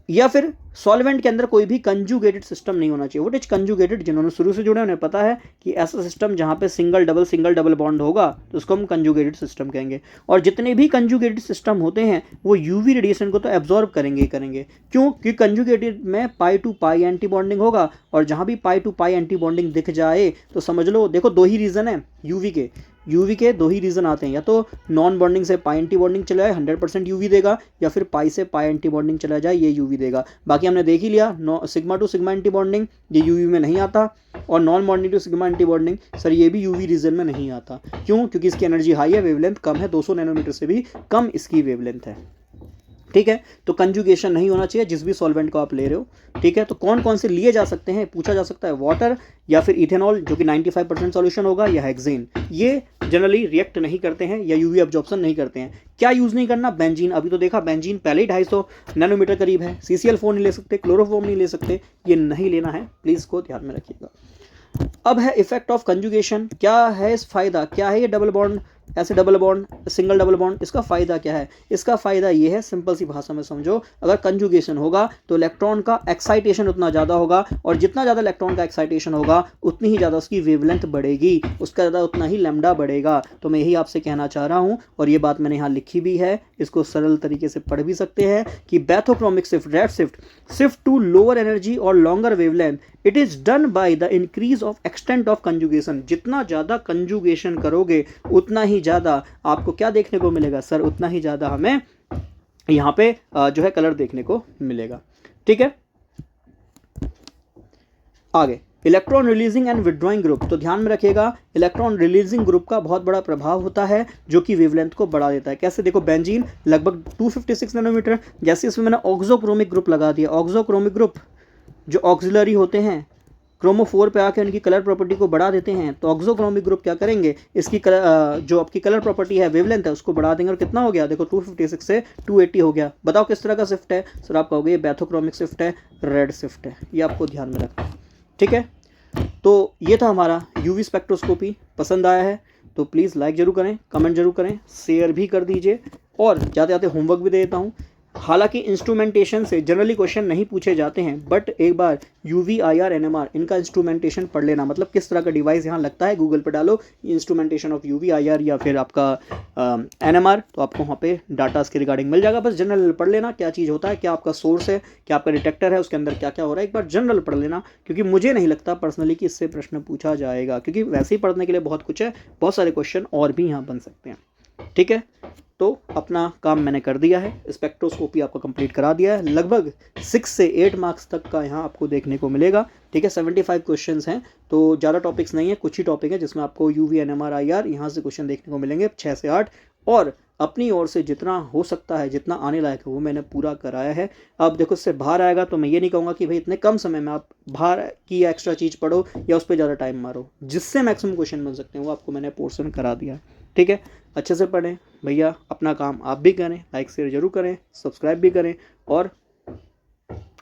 या फिर सॉल्वेंट के अंदर कोई भी कंजुगेटेड सिस्टम नहीं होना चाहिए। What is conjugated? जिन्होंने शुरू से जुड़े उन्हें पता है कि ऐसा सिस्टम जहाँ पे सिंगल डबल बॉन्ड होगा तो उसको हम कंजुगेटेड सिस्टम कहेंगे। और जितने भी कंजुगेटेड सिस्टम होते हैं वो UV रेडिएशन को तो एब्जॉर्ब करेंगे ही करेंगे। क्यों? क्योंकि कंजुगेटेड में पाई टू पाई एंटी बॉन्डिंग होगा, और जहाँ भी पाई टू पाई एंटी बॉन्डिंग दिख जाए तो समझ लो, देखो 2 ही रीज़न है यूवी के 2 ही रीज़न आते हैं, या तो नॉन बॉन्डिंग से पाई एंटी बॉन्डिंग चला जाए 100% यूवी देगा, या फिर पाई से पाई एंटी बॉन्डिंग चला जाए ये यूवी देगा। बाकी हमने देख ही लिया, sigma to sigma antibonding ये यूवी में नहीं आता, और non bonding to sigma antibonding sir ये भी यूवी रीजन में नहीं आता। क्यों? क्योंकि इसकी एनर्जी हाई है, वेवलेंथ कम है, 200 नैनोमीटर से भी कम इसकी वेवलेंथ है। ठीक है, तो कंजुगेशन नहीं होना चाहिए जिस भी सॉल्वेंट को आप ले रहे हो। ठीक है, तो कौन कौन से लिए जा सकते हैं पूछा जा सकता है, वाटर या फिर इथेनॉल जो कि 95% सॉल्यूशन होगा, या हेक्सेन, ये जनरली रिएक्ट नहीं करते हैं या यूवी अब्जॉर्प्शन नहीं करते हैं। क्या यूज़ नहीं करना? बेंजीन, अभी तो देखा बेंजीन पहले ही 250 नैनोमीटर करीब है, CCl4 नहीं ले सकते, क्लोरोफॉर्म नहीं ले सकते, ये नहीं लेना है, प्लीज़ को ध्यान में रखिएगा। अब है इफेक्ट ऑफ कंजुगेशन, क्या है इस फायदा, क्या है ये डबल बॉन्ड ऐसे double bond, single double bond, इसका फ़ायदा क्या है? इसका फ़ायदा ये है, सिंपल सी भाषा में समझो, अगर कंजुगेशन होगा तो इलेक्ट्रॉन का एक्साइटेशन उतना ज़्यादा होगा, और जितना ज़्यादा इलेक्ट्रॉन का एक्साइटेशन होगा उतनी ही ज़्यादा उसकी वेवलेंथ बढ़ेगी, उसका ज़्यादा उतना ही लैम्डा बढ़ेगा। तो मैं यही आपसे कहना चाह रहा हूँ, और ये बात मैंने यहाँ लिखी भी है, इसको सरल तरीके से पढ़ भी सकते हैं कि bathochromic shift, red shift to lower energy और longer wavelength, it is done by the increase of extent of conjugation. जितना ज़्यादा कंजुगेशन करोगे उतना ही ज़्यादा आपको क्या देखने को मिलेगा सर? उतना ही ज़्यादा हमें यहाँ पे जो है कलर देखने को मिलेगा। ठीक है, आगे electron releasing and withdrawing group. तो ध्यान में रखिएगा, इलेक्ट्रॉन रिलीजिंग ग्रुप का बहुत बड़ा प्रभाव होता है जो कि वेवलेंथ को बढ़ा देता है। कैसे? देखो, बेंजीन लगभग 256 नैनोमीटर, जैसे इसमें मैंने ऑक्सोक्रोमिक ग्रुप लगा दिया, ऑक्सोक्रोमिक ग्रुप जो ऑक्सिलरी होते हैं क्रोमोफोर पे आके उनकी कलर प्रॉपर्टी को बढ़ा देते हैं, तो ऑक्सोक्रोमिक ग्रुप क्या करेंगे, इसकी जो आपकी कलर प्रॉपर्टी है, वेवलेंथ है, उसको बढ़ा देंगे। और कितना हो गया? देखो 256 से 280 हो गया। बताओ किस तरह का शिफ्ट है सर? आप कहोगे ये बैथोक्रोमिक शिफ्ट है, रेड शिफ्ट है। ये आपको ध्यान में रखना है। ठीक है, तो ये था हमारा यूवी स्पेक्ट्रोस्कोपी। पसंद आया है तो प्लीज़ लाइक जरूर करें, कमेंट जरूर करें, शेयर भी कर दीजिए, और जाते जाते होमवर्क भी दे देता हूँ। हालांकि इंस्ट्रूमेंटेशन से जनरली क्वेश्चन नहीं पूछे जाते हैं, बट एक बार यूवी, आईआर, एनएमआर, इनका इंस्ट्रूमेंटेशन पढ़ लेना, मतलब किस तरह का डिवाइस यहाँ लगता है। गूगल पर डालो इंस्ट्रूमेंटेशन ऑफ यूवी, आईआर या फिर आपका एनएमआर, तो आपको वहाँ पे डाटा इसके रिगार्डिंग मिल जाएगा। बस जनरल पढ़ लेना, क्या चीज़ होता है, क्या आपका सोर्स है, क्या आपका डिटेक्टर है, उसके अंदर क्या क्या हो रहा है, एक बार जनरल पढ़ लेना, क्योंकि मुझे नहीं लगता पर्सनली कि इससे प्रश्न पूछा जाएगा, क्योंकि वैसे ही पढ़ने के लिए बहुत कुछ है, बहुत सारे क्वेश्चन और भी यहाँ बन सकते हैं। ठीक है, तो अपना काम मैंने कर दिया है, स्पेक्ट्रोस्कोपी आपको कंप्लीट करा दिया है। लगभग 6 से 8 मार्क्स तक का यहाँ आपको देखने को मिलेगा। ठीक है, 75 क्वेश्चंस हैं, तो ज़्यादा टॉपिक्स नहीं है, कुछ ही टॉपिक है जिसमें आपको यूवी, एनएमआर, आईआर यहाँ से क्वेश्चन देखने को मिलेंगे 6 से 8, और अपनी ओर से जितना हो सकता है, जितना आने लायक है, वो मैंने पूरा कराया है। अब देखो, इससे बाहर आएगा तो मैं ये नहीं कहूँगा कि भाई इतने कम समय में आप बाहर की एक्स्ट्रा चीज़ पढ़ो या उस पर ज़्यादा टाइम मारो, जिससे मैक्सिमम क्वेश्चन बन सकते हैं वो आपको मैंने पोर्शन करा दिया। ठीक है, अच्छे से पढ़ें भैया, अपना काम आप भी करें, लाइक शेयर जरूर करें, सब्सक्राइब भी करें, और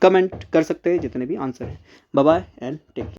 कमेंट कर सकते हैं जितने भी आंसर हैं। Bye bye and take care.